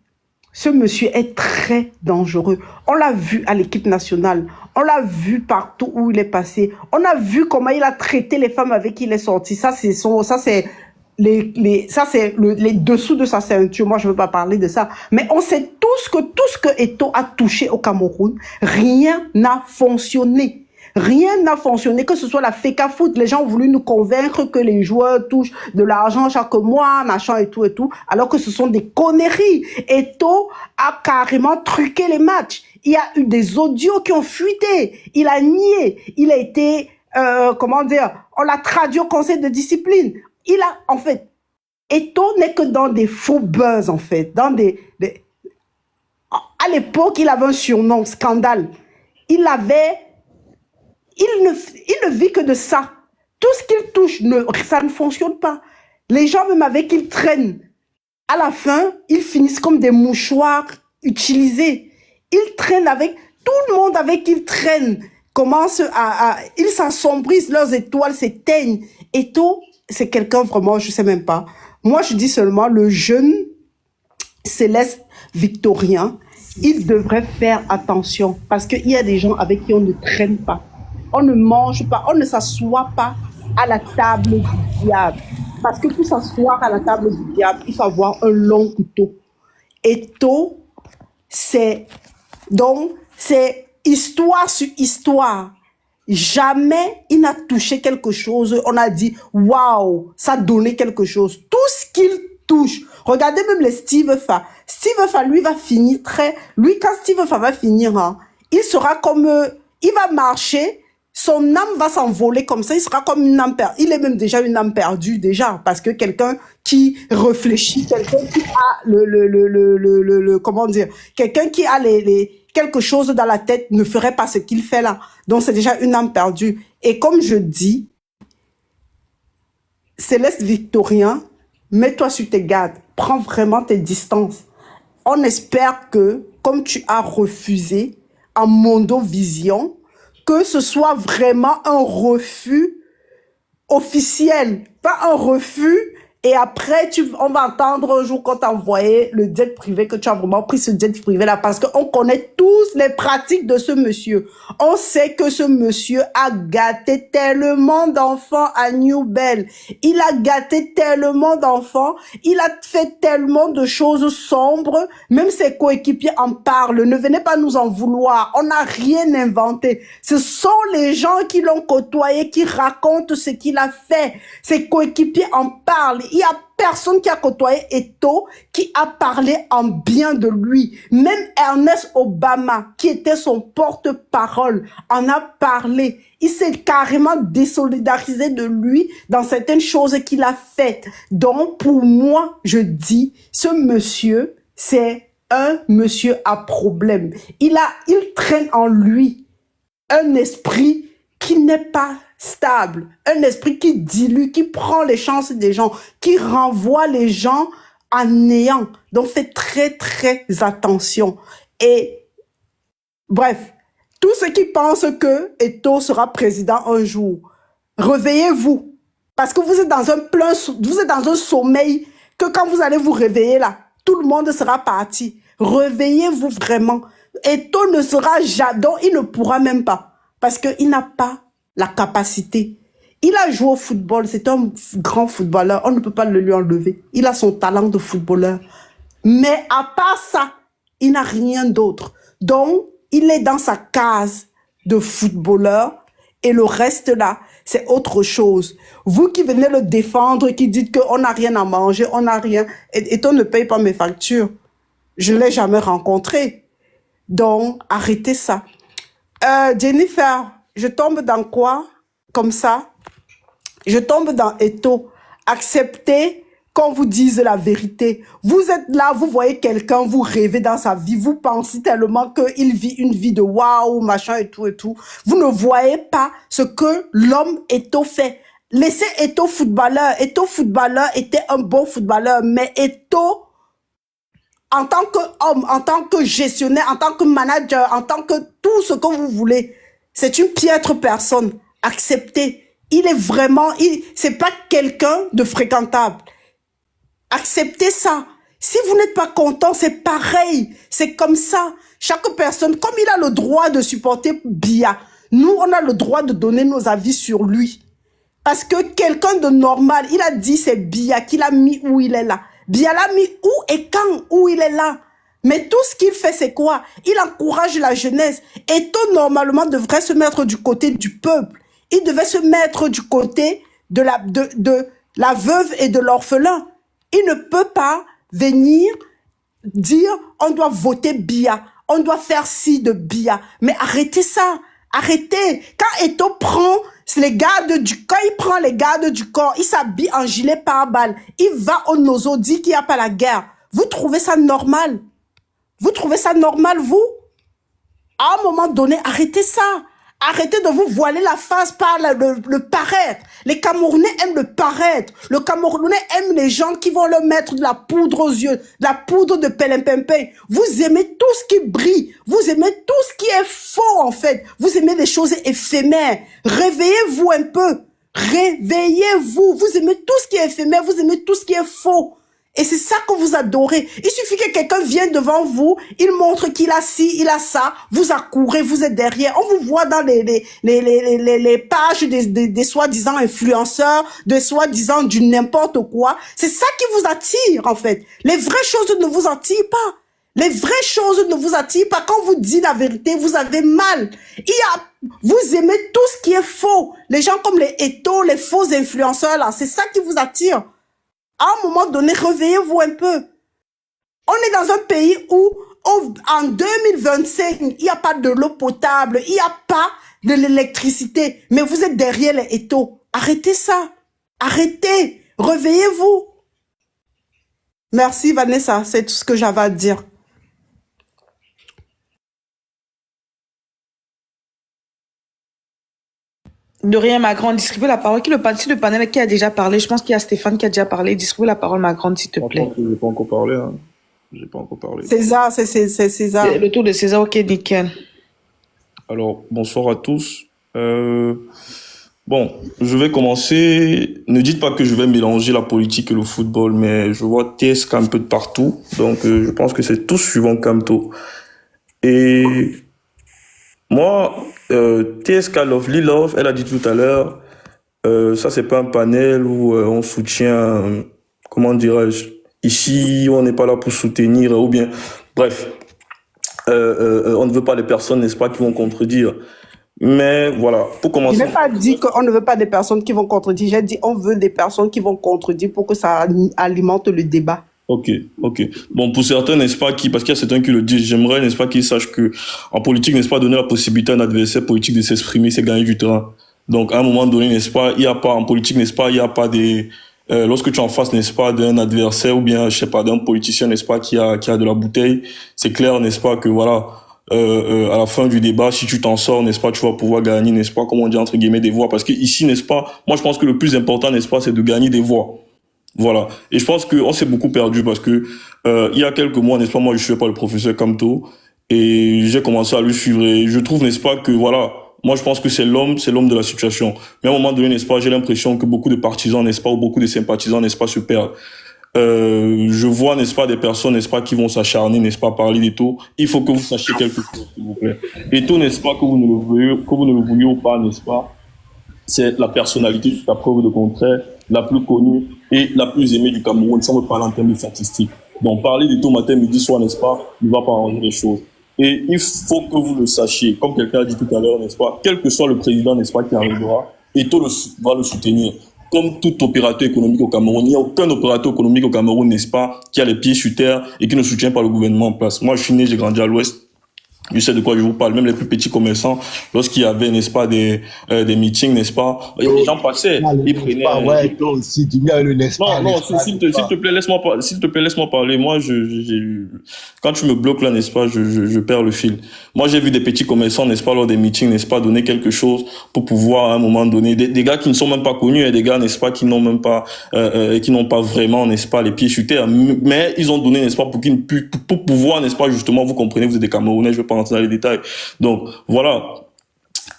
ce monsieur est très dangereux. On l'a vu à l'équipe nationale. On l'a vu partout où il est passé. On a vu comment il a traité les femmes avec qui il est sorti. Ça, c'est les dessous de sa ceinture. Moi, je ne veux pas parler de ça. Mais on sait tous que tout ce que Eto a touché au Cameroun, rien n'a fonctionné. Rien n'a fonctionné, que ce soit la FECA Foot. Les gens ont voulu nous convaincre que les joueurs touchent de l'argent chaque mois, machin et tout, alors que ce sont des conneries. Eto a carrément truqué les matchs. Il y a eu des audios qui ont fuité. Il a nié. Il a été, comment dire, on l'a traduit au conseil de discipline. Il a, en fait, Eto n'est que dans des faux buzz, en fait. À l'époque, il avait un surnom, Scandale. Il ne vit que de ça. Tout ce qu'il touche, ça ne fonctionne pas. Les gens, même avec qui il traîne, à la fin, ils finissent comme des mouchoirs utilisés. Ils traînent avec tout le monde avec qui ils traînent. Ils s'assombrissent, leurs étoiles s'éteignent. Et tout, c'est quelqu'un vraiment, je sais même pas. Moi, je dis seulement, le jeune Céleste Victorien, il devrait faire attention. Parce qu'il y a des gens avec qui on ne traîne pas. On ne mange pas, on ne s'assoit pas à la table du diable. Parce que pour s'asseoir à la table du diable, il faut avoir un long couteau. Eto, c'est histoire sur histoire. Jamais il n'a touché quelque chose. On a dit, waouh, ça donnait quelque chose. Tout ce qu'il touche. Regardez même les Steve Fa. Steve Fa, lui, va finir lui, quand Steve Fa va finir, hein, il sera comme, il va marcher. Son âme va s'envoler comme ça, il sera comme une âme perdue. Il est même déjà une âme perdue, déjà, parce que quelqu'un qui réfléchit, quelqu'un qui a comment dire, quelqu'un qui a quelque chose dans la tête ne ferait pas ce qu'il fait là. Donc, c'est déjà une âme perdue. Et comme je dis, Céleste Victorien, mets-toi sur tes gardes. Prends vraiment tes distances. On espère que, comme tu as refusé en Mondovision, que ce soit vraiment un refus officiel, pas un refus. Et après, on va entendre un jour quand t'as envoyé le jet privé, que tu as vraiment pris ce jet privé-là, parce qu'on connaît tous les pratiques de ce monsieur. On sait que ce monsieur a gâté tellement d'enfants à New Bell. Il a gâté tellement d'enfants. Il a fait tellement de choses sombres. Même ses coéquipiers en parlent. Ne venez pas nous en vouloir. On n'a rien inventé. Ce sont les gens qui l'ont côtoyé, qui racontent ce qu'il a fait. Ses coéquipiers en parlent. Il y a personne qui a côtoyé Eto'o qui a parlé en bien de lui. Même Ernest Obama, qui était son porte-parole, en a parlé. Il s'est carrément désolidarisé de lui dans certaines choses qu'il a faites. Donc, pour moi, je dis, ce monsieur, c'est un monsieur à problème. Il traîne en lui un esprit qui n'est pas stable, un esprit qui dilue, qui prend les chances des gens, qui renvoie les gens à néant. Donc, faites très, très attention. Et, bref, tous ceux qui pensent que Eto'o sera président un jour, réveillez-vous. Parce que vous êtes dans vous êtes dans un sommeil que quand vous allez vous réveiller là, tout le monde sera parti. Réveillez-vous vraiment. Eto'o ne sera jamais, donc il ne pourra même pas. Parce qu'il n'a pas la capacité. Il a joué au football, c'est un grand footballeur, on ne peut pas le lui enlever. Il a son talent de footballeur. Mais à part ça, il n'a rien d'autre. Donc, il est dans sa case de footballeur et le reste là, c'est autre chose. Vous qui venez le défendre, qui dites qu'on n'a rien à manger, on n'a rien, et on ne paye pas mes factures. Je ne l'ai jamais rencontré. Donc, arrêtez ça. Jennifer, je tombe dans quoi? Comme ça? Je tombe dans Eto'o. Acceptez qu'on vous dise la vérité. Vous êtes là, vous voyez quelqu'un, vous rêvez dans sa vie, vous pensez tellement qu'il vit une vie de waouh, machin et tout et tout. Vous ne voyez pas ce que l'homme Eto'o fait. Laissez Eto'o footballeur. Eto'o footballeur était un bon footballeur, mais Eto'o, en tant qu'homme, en tant que gestionnaire, en tant que manager, en tant que tout ce que vous voulez, c'est une piètre personne. Acceptez. Il est vraiment, c'est pas quelqu'un de fréquentable. Acceptez ça. Si vous n'êtes pas content, c'est pareil. C'est comme ça. Chaque personne, comme il a le droit de supporter Biya, nous, on a le droit de donner nos avis sur lui. Parce que quelqu'un de normal, il a dit c'est Biya qui l'a mis où il est là. Biya l'a mis où et quand où il est là. Mais tout ce qu'il fait, c'est quoi? Il encourage la jeunesse. Eto'o, normalement, devrait se mettre du côté du peuple. Il devait se mettre du côté de la veuve et de l'orphelin. Il ne peut pas venir dire on doit voter Biya, on doit faire ci de Biya. Mais arrêtez ça, arrêtez. Quand Eto'o prend les gardes du corps, il prend les gardes du corps, il s'habille en gilet pare-balles, il va au Nozo, dit qu'il n'y a pas la guerre. Vous trouvez ça normal? Vous trouvez ça normal, vous? À un moment donné, arrêtez ça. Arrêtez de vous voiler la face par le paraître. Les Camerounais aiment le paraître. Le Camerounais aime les gens qui vont leur mettre de la poudre aux yeux, de la poudre de pelimpempin. Vous aimez tout ce qui brille. Vous aimez tout ce qui est faux, en fait. Vous aimez les choses éphémères. Réveillez-vous un peu. Réveillez-vous. Vous aimez tout ce qui est éphémère. Vous aimez tout ce qui est faux. Et c'est ça que vous adorez. Il suffit que quelqu'un vienne devant vous, il montre qu'il a ci, il a ça, vous accourez, vous êtes derrière. On vous voit dans les pages des soi-disant influenceurs, des soi-disant du n'importe quoi. C'est ça qui vous attire, en fait. Les vraies choses ne vous attirent pas. Les vraies choses ne vous attirent pas. Quand vous dites la vérité, vous avez mal. Vous aimez tout ce qui est faux. Les gens comme les Eto'o, les faux influenceurs, là, c'est ça qui vous attire. À un moment donné, réveillez-vous un peu. On est dans un pays où, en 2025, il n'y a pas de l'eau potable, il n'y a pas de l'électricité, mais vous êtes derrière les Eto'o. Arrêtez ça. Arrêtez. Réveillez-vous. Merci Vanessa, c'est tout ce que j'avais à dire. De rien, ma grande. Distribue la parole. Si le panel qui a déjà parlé, je pense qu'il y a Stéphane qui a déjà parlé. Distribue la parole, ma grande, s'il te plaît. Je n'ai pas encore parlé. Hein. J'ai pas encore parlé. César, c'est César. Le tour de César, ok, nickel. Alors, bonsoir à tous. Bon, je vais commencer. Ne dites pas que je vais mélanger la politique et le football, mais je vois TSK un peu de partout. Donc, je pense que c'est tous suivant Kamto. Et moi, TSK Lovely Love, elle a dit tout à l'heure, ça c'est pas un panel où on soutient, comment dirais-je, ici on n'est pas là pour soutenir, ou bien, bref, on ne veut pas les personnes, n'est-ce pas, qui vont contredire. Mais voilà, pour commencer. Je n'ai pas dit qu'on ne veut pas des personnes qui vont contredire, j'ai dit on veut des personnes qui vont contredire pour que ça alimente le débat. Ok. Bon, pour certains, n'est-ce pas, parce qu'il y a certains qui le disent, j'aimerais, n'est-ce pas, qu'ils sachent que, en politique, n'est-ce pas, donner la possibilité à un adversaire politique de s'exprimer, c'est gagner du terrain. Donc, à un moment donné, n'est-ce pas, il n'y a pas, en politique, n'est-ce pas, il n'y a pas des, lorsque tu es en face, n'est-ce pas, d'un adversaire ou bien, je sais pas, d'un politicien, n'est-ce pas, qui a de la bouteille, c'est clair, n'est-ce pas, que voilà, à la fin du débat, si tu t'en sors, n'est-ce pas, tu vas pouvoir gagner, n'est-ce pas, comme on dit, entre guillemets, des voix. Parce que ici, n'est-ce pas, moi, je pense que le plus important, n'est-ce pas, c'est de gagner des voix. Voilà. Et je pense qu'on s'est beaucoup perdu parce que, il y a quelques mois, n'est-ce pas, moi, je suis pas le professeur Kamto et j'ai commencé à le suivre et je trouve, n'est-ce pas, que voilà, moi, je pense que c'est l'homme de la situation. Mais à un moment donné, n'est-ce pas, j'ai l'impression que beaucoup de partisans, n'est-ce pas, ou beaucoup de sympathisants, n'est-ce pas, se perdent. Je vois, n'est-ce pas, des personnes, n'est-ce pas, qui vont s'acharner, n'est-ce pas, parler d'Eto. Il faut que vous sachiez quelque chose, s'il vous plaît. Eto, n'est-ce pas, que vous ne le vouliez ou pas, n'est-ce pas, c'est la personnalité, jusqu'à preuve de contraire, la plus connue et la plus aimée du Cameroun, si on veut parler en termes de statistiques. Donc, parler d'Eto matin, midi, soir, n'est-ce pas, ne va pas arranger les choses. Et il faut que vous le sachiez, comme quelqu'un a dit tout à l'heure, n'est-ce pas, quel que soit le président, n'est-ce pas, qui arrivera, Eto va le soutenir. Comme tout opérateur économique au Cameroun, il n'y a aucun opérateur économique au Cameroun, n'est-ce pas, qui a les pieds sur terre et qui ne soutient pas le gouvernement en place. Moi, je suis né, j'ai grandi à l'Ouest. Je sais de quoi je vous parle. Même les plus petits commerçants, lorsqu'il y avait, n'est-ce pas, des meetings, n'est-ce pas, les gens passaient, ils prenaient. Ouais, toi aussi, tu viens le n'est-ce pas. Non, s'il te plaît, laisse-moi parler. Moi, quand tu me bloques là, n'est-ce pas, je perds le fil. Moi, j'ai vu des petits commerçants, n'est-ce pas, lors des meetings, n'est-ce pas, donner quelque chose pour pouvoir, à un moment donné, des gars qui ne sont même pas connus, et des gars, n'est-ce pas, qui n'ont même pas, qui n'ont pas vraiment, n'est-ce pas, les pieds sur terre. Mais ils ont donné, n'est-ce pas, pour pouvoir, n'est-ce pas, justement, vous comprenez, vous êtes des Camerounais, je vais pas rentrer dans les détails. Donc, voilà.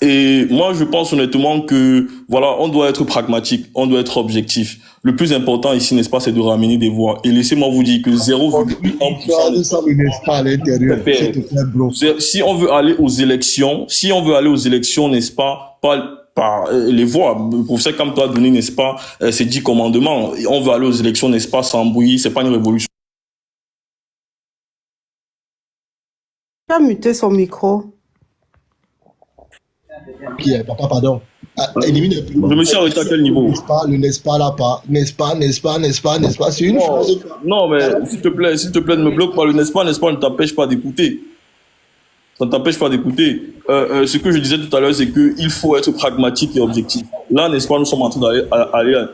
Et moi, je pense honnêtement que, voilà, on doit être pragmatique, on doit être objectif. Le plus important ici, n'est-ce pas, c'est de ramener des voix. Et laissez-moi vous dire que 0,1% n'est-ce pas à l'intérieur. Si on veut aller aux élections, n'est-ce pas, par les voix, le professeur Kamto a donné, n'est-ce pas, ces 10 commandements. On veut aller aux élections, n'est-ce pas, sans bruit, c'est pas une révolution. Il a muté son micro. Qui est, papa, pardon. Élimine. Je me suis arrêté à quel niveau? N'est-ce pas là pas. N'est-ce pas, c'est une chose. Non, mais s'il te plaît, ne me bloque pas. Le n'est-ce pas, ne t'empêche pas d'écouter. Ça ne t'empêche pas d'écouter. Ce que je disais tout à l'heure, c'est qu'il faut être pragmatique et objectif. Là, n'est-ce pas, nous sommes en train d'aller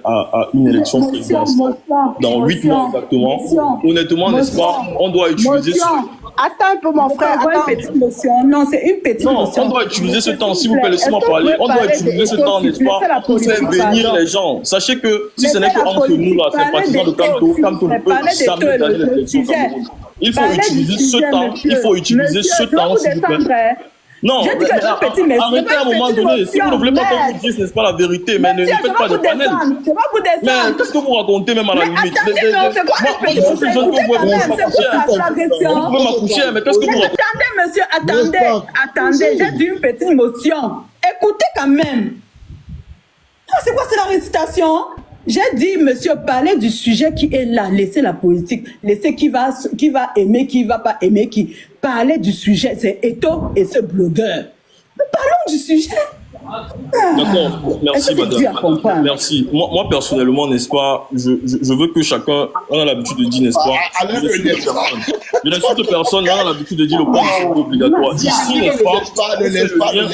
à une élection présidentielle dans 8 mois exactement. Honnêtement, n'est-ce pas, on doit utiliser Attends un peu, mon frère. Attends. Une petite notion. Non, c'est une petite notion. On doit utiliser ce temps, s'il vous plaît, laissez-moi parler. On doit utiliser ce temps, n'est-ce pas, pour faire venir les gens. Sachez que si ce n'est qu'entre nous, là, c'est partisans de Kamto ne peut jamais gagner les élections au Cameroun. Il faut utiliser ce temps, s'il vous plaît. Non, arrêtez à un moment donné. Si vous ne voulez pas qu'on vous dise, n'est-ce pas, la vérité, mais ne faites pas de panel. Mais qu'est-ce que vous racontez même à la limite? Moi, je suis jeune que vous pouvez m'accoucher, mais qu'est-ce que vous racontez? Attendez, monsieur, attendez. J'ai dit une petite motion. Écoutez quand même. C'est quoi, c'est la récitation? J'ai dit, monsieur, parlez du sujet qui est là. Laissez la politique. Laissez qui va aimer, qui va pas aimer, qui. Parlez du sujet. C'est Eto et ce blogueur. Parlons du sujet. D'accord, merci madame. Merci. Moi personnellement, n'est-ce pas, je veux que chacun, on a l'habitude de dire, n'est-ce pas, je n'insulte personne, on a l'habitude de dire le point est obligatoire. Ici, n'est-ce pas,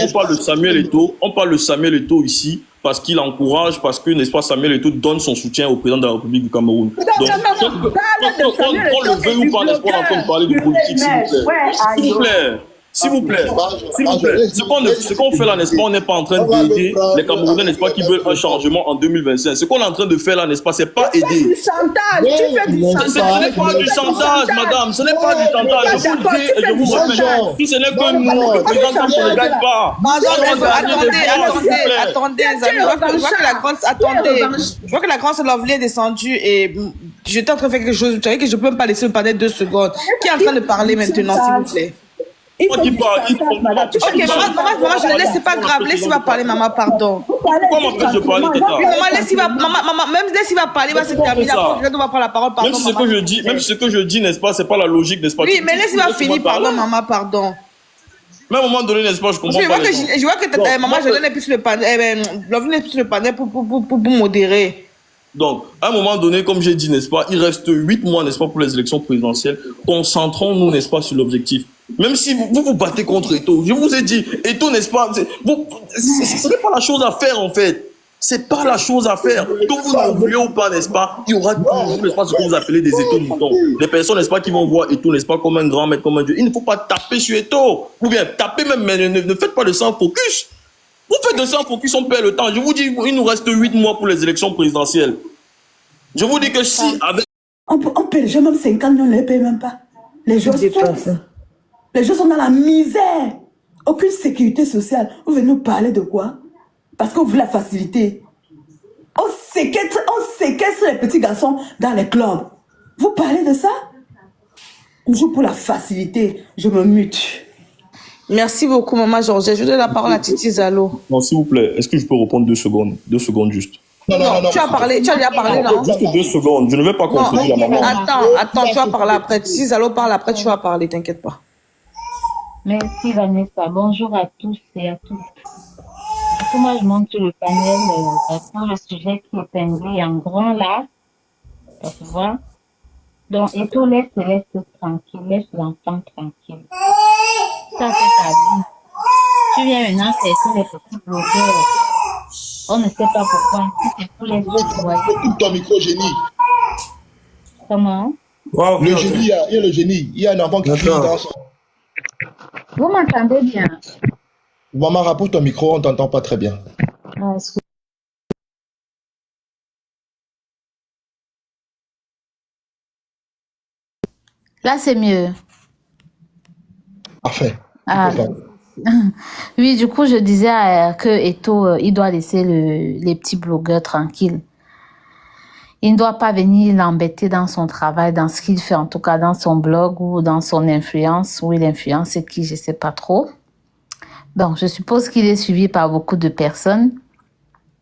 on parle de Samuel Eto ici, parce qu'il encourage, parce que, n'est-ce pas, Samuel Eto donne son soutien au président de la République du Cameroun. Donc, qu'on le veuille ou pas, n'est-ce pas, on est en train de parler de politique, s'il vous plaît. S'il vous plaît, s'il vous plaît. Ce qu'on fait là, n'est-ce pas, on n'est pas en train d'aider les Camerounais, n'est-ce pas, qui veulent un changement en 2025. Ce qu'on est en train de faire là, n'est-ce pas, c'est pas aider. Du chantage, tu fais du chantage. Ce n'est pas du chantage, madame, ce n'est pas du chantage. Je vous le dis et je vous répète. Si ce n'est que nous, le président Trump ne gagne pas. Attendez, je vois que la grande Lovely est descendue et j'étais en train de faire quelque chose. Vous savez que je ne peux même pas laisser le panel 2 secondes. Qui est en train de parler maintenant, s'il vous plaît? Moi qui parle, Ok, maman, je le laisse, c'est pas grave. Laisse-moi parler, maman, pardon. Pourquoi m'empêche de parler, Teta? Maman, même s'il va parler, il va se terminer. Après, on va prendre la parole, pardon. Même si ce que je dis, n'est-ce pas, c'est pas la logique, n'est-ce pas? Oui, mais laisse-moi finir, pardon, maman, pardon. Mais à un moment donné, n'est-ce pas, je comprends pas. Je vois que maman, je donne plus le panel, Lovely est plus le panel pour modérer. Donc, à un moment donné, comme j'ai dit, n'est-ce pas, il reste 8 mois, n'est-ce pas, pour les élections présidentielles. Concentrons-nous, n'est-ce pas, sur l'objectif. Même si vous battez contre Eto'o, je vous ai dit, Eto'o, n'est-ce pas, ce n'est pas la chose à faire, en fait. C'est pas la chose à faire. Que vous n'en voulez ou pas, n'est-ce pas, il y aura toujours, n'est-ce pas, ce que vous appelez des Eto'o moutons. Des personnes, n'est-ce pas, qui vont voir Eto'o, n'est-ce pas, comme un grand maître, comme un dieu. Il ne faut pas taper sur Eto'o. Ou bien taper même, mais ne faites pas de sans focus. Vous faites de sans focus, on perd le temps. Je vous dis, il nous reste 8 mois pour les élections présidentielles. Je vous dis que si, avec... On paie les gens même 50 millions, on ne les paye même pas. Les gens souffrent. Les gens sont dans la misère. Aucune sécurité sociale. Vous venez nous parler de quoi? Parce qu'on veut la facilité. On séquestre les petits garçons dans les clubs. Vous parlez de ça? Toujours pour la facilité. Je me mute. Merci beaucoup, maman Georgette. Je donne la parole à Titi Zalo. Non, s'il vous plaît, est-ce que je peux répondre 2 secondes? 2 secondes juste. Non, tu as déjà parlé, non? Juste 2 secondes, je ne vais pas contredire la maman. Attends, tu vas parler après. Si Zalo parle après, tu vas parler, t'inquiète pas. Merci Vanessa, bonjour à tous et à toutes. Du coup, moi je monte sur le panel pour le sujet qui est épinglé en grand là, tu vois. Donc, Eto'o laisse tranquille, laisse l'enfant tranquille. Ça c'est ta vie. Tu viens maintenant faire tous les petits blogueurs. On ne sait pas pourquoi. Si c'est pour les autres, voyez. Coupe ton micro, génie. Comment? Wow, le génie, il y a le génie. Il y a un enfant qui crie dans son... Vous m'entendez bien? Maman, rapproche ton micro, on ne t'entend pas très bien. Ah, là, c'est mieux. Parfait. Ah. Oui, du coup, je disais que Eto'o, il doit laisser les petits blogueurs tranquilles. Il ne doit pas venir l'embêter dans son travail, dans ce qu'il fait, en tout cas dans son blog ou dans son influence, où il influence qui, je ne sais pas trop. Donc, je suppose qu'il est suivi par beaucoup de personnes.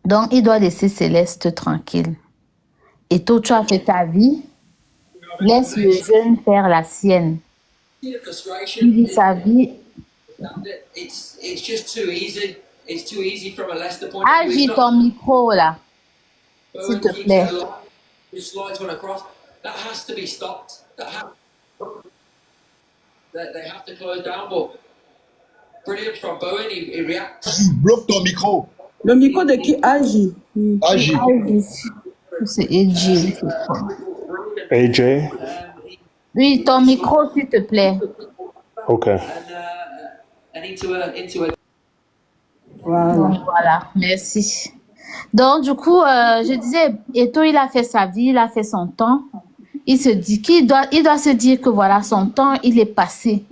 Donc, il doit laisser Céleste tranquille. Eto'o, tu as fait ta vie. Laisse le jeune faire la sienne. Il vit sa vie. Agis ton micro, là. S'il te plaît. Bloque ton micro. Le micro de qui agit? Agit. C'est AJ. AJ? Oui, ton micro, s'il te plaît. Ok. Voilà, merci. Donc, du coup, je disais, Eto'o, il a fait sa vie, il a fait son temps. Il se dit il doit se dire que voilà, son temps, il est passé.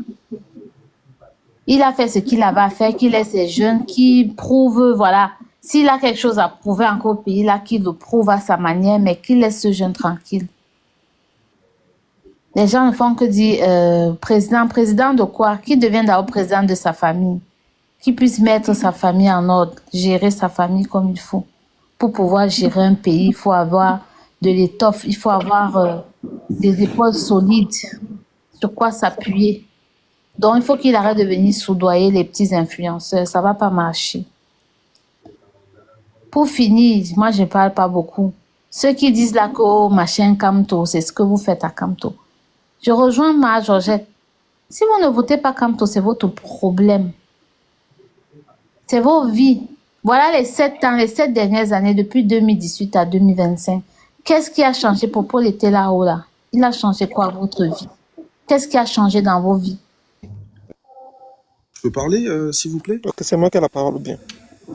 Il a fait ce qu'il avait à faire, qu'il laisse les jeunes, qui prouve, voilà, s'il a quelque chose à prouver encore au pays, là, qu'il le prouve à sa manière, mais qu'il laisse ce jeune tranquille. Les gens ne font que dire, président de quoi? Qui devient d'abord président de sa famille? Qui puisse mettre sa famille en ordre, gérer sa famille comme il faut. Pour pouvoir gérer un pays, il faut avoir de l'étoffe, il faut avoir des épaules solides sur quoi s'appuyer. Donc, il faut qu'il arrête de venir soudoyer les petits influenceurs. Ça ne va pas marcher. Pour finir, moi, je ne parle pas beaucoup. Ceux qui disent là que oh, machin Kamto, c'est ce que vous faites à Kamto. Je rejoins ma Georgette. Si vous ne votez pas Kamto, c'est votre problème. C'est vos vies. Voilà les 7 ans, les 7 dernières années, depuis 2018 à 2025. Qu'est-ce qui a changé pour Paul était là-haut là? Il a changé quoi votre vie? Qu'est-ce qui a changé dans vos vies? Je peux parler, s'il vous plaît? Ok, c'est moi qui ai la parole ou bien?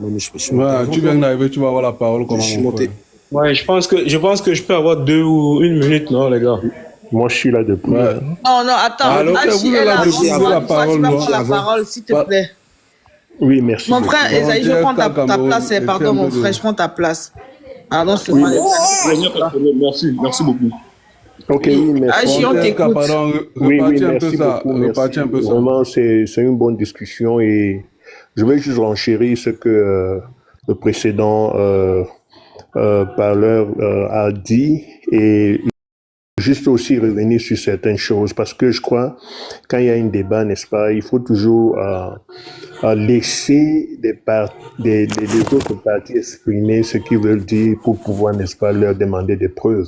Non, mais je suis monté Ouais, avant tu toi. viens d'arriver, tu vas avoir la parole comme Je suis mon monté. frère. Ouais, je pense que je peux avoir 2 ou 1 minute, non, les gars? Moi, je suis là depuis. Ouais. Non, non, attends. Alors, Hachi vous est êtes là là. depuis, vous avez la Une fois, tu parole, vas non? prendre la parole, s'il te plaît. Oui, merci Mon beaucoup. frère, Esaïe, je Bon, prends ta Cameroun, place. et Pardon, fais un mon peu de- frère, je prends ta place. Pardon, c'est Oui, moi. Il n'y a pas de problème. Merci. Merci beaucoup. Ok, oui, merci. Hachi, on Bon, t'écoute. pardon, Oui, repartis un peu merci ça. beaucoup, Repartis un merci. peu ça. Vraiment, c'est une bonne discussion et je vais juste renchérir ce que le précédent parleur a dit et juste aussi revenir sur certaines choses parce que je crois quand il y a un débat, n'est-ce pas, il faut toujours laisser les autres parties exprimer ce qu'ils veulent dire pour pouvoir, n'est-ce pas, leur demander des preuves.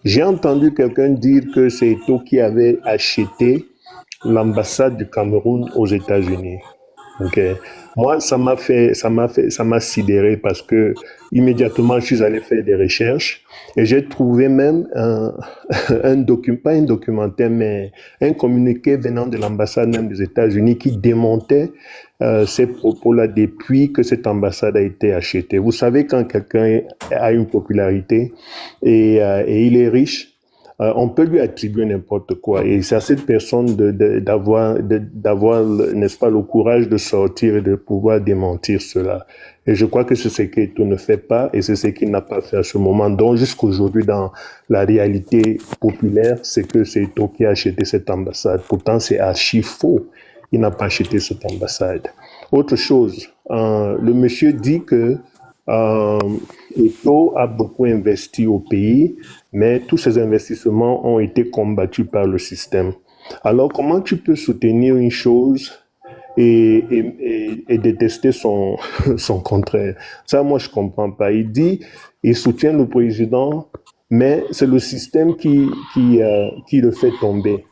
J'ai entendu quelqu'un dire que c'est Eto'o qui avait acheté l'ambassade du Cameroun aux États-Unis. Ok. Moi, ça m'a sidéré parce que immédiatement, je suis allé faire des recherches et j'ai trouvé même pas un documentaire, mais un communiqué venant de l'ambassade même des États-Unis qui démontait ces propos-là depuis que cette ambassade a été achetée. Vous savez, quand quelqu'un a une popularité et il est riche, on peut lui attribuer n'importe quoi. Et c'est à cette personne d'avoir, n'est-ce pas, le courage de sortir et de pouvoir démentir cela. Et je crois que c'est ce qu'Eto'o ne fait pas et c'est ce qu'il n'a pas fait à ce moment. Donc, jusqu'aujourd'hui, dans la réalité populaire, c'est que c'est Eto'o qui a acheté cette ambassade. Pourtant, c'est archi faux. Il n'a pas acheté cette ambassade. Autre chose, le monsieur dit que Eto'o a beaucoup investi au pays, mais tous ces investissements ont été combattus par le système. Alors, comment tu peux soutenir une chose et détester son contraire? Ça, moi, je comprends pas. Il dit, il soutient le président, mais c'est le système qui le fait tomber.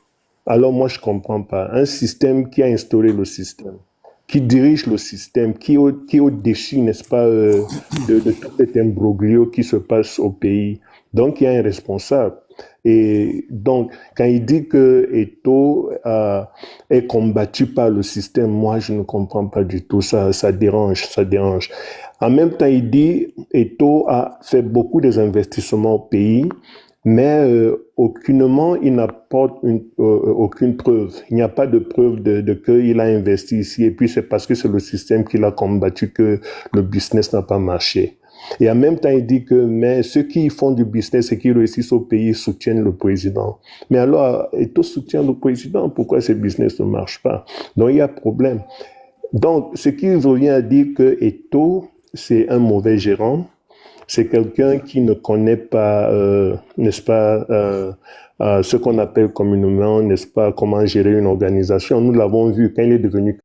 Alors, moi, je comprends pas. Un système qui a instauré le système, qui dirige le système, qui est au-dessus, n'est-ce pas, de tout cet imbroglio qui se passe au pays. Donc, il y a un responsable. Et donc, quand il dit que Eto'o est combattu par le système, moi, je ne comprends pas du tout. Ça dérange. En même temps, il dit Eto'o a fait beaucoup des investissements au pays, mais aucunement il n'apporte aucune preuve. Il n'y a pas de preuve de qu'il a investi ici et puis c'est parce que c'est le système qu'il a combattu que le business n'a pas marché. Et en même temps, il dit que mais ceux qui font du business et qui réussissent au pays soutiennent le président. Mais alors, Eto'o soutient le président, pourquoi ce business ne marche pas? Donc, il y a problème. Donc, ce qui revient à dire que Eto'o, c'est un mauvais gérant, c'est quelqu'un qui ne connaît pas, n'est-ce pas, ce qu'on appelle communément, n'est-ce pas, comment gérer une organisation. Nous l'avons vu quand il est devenu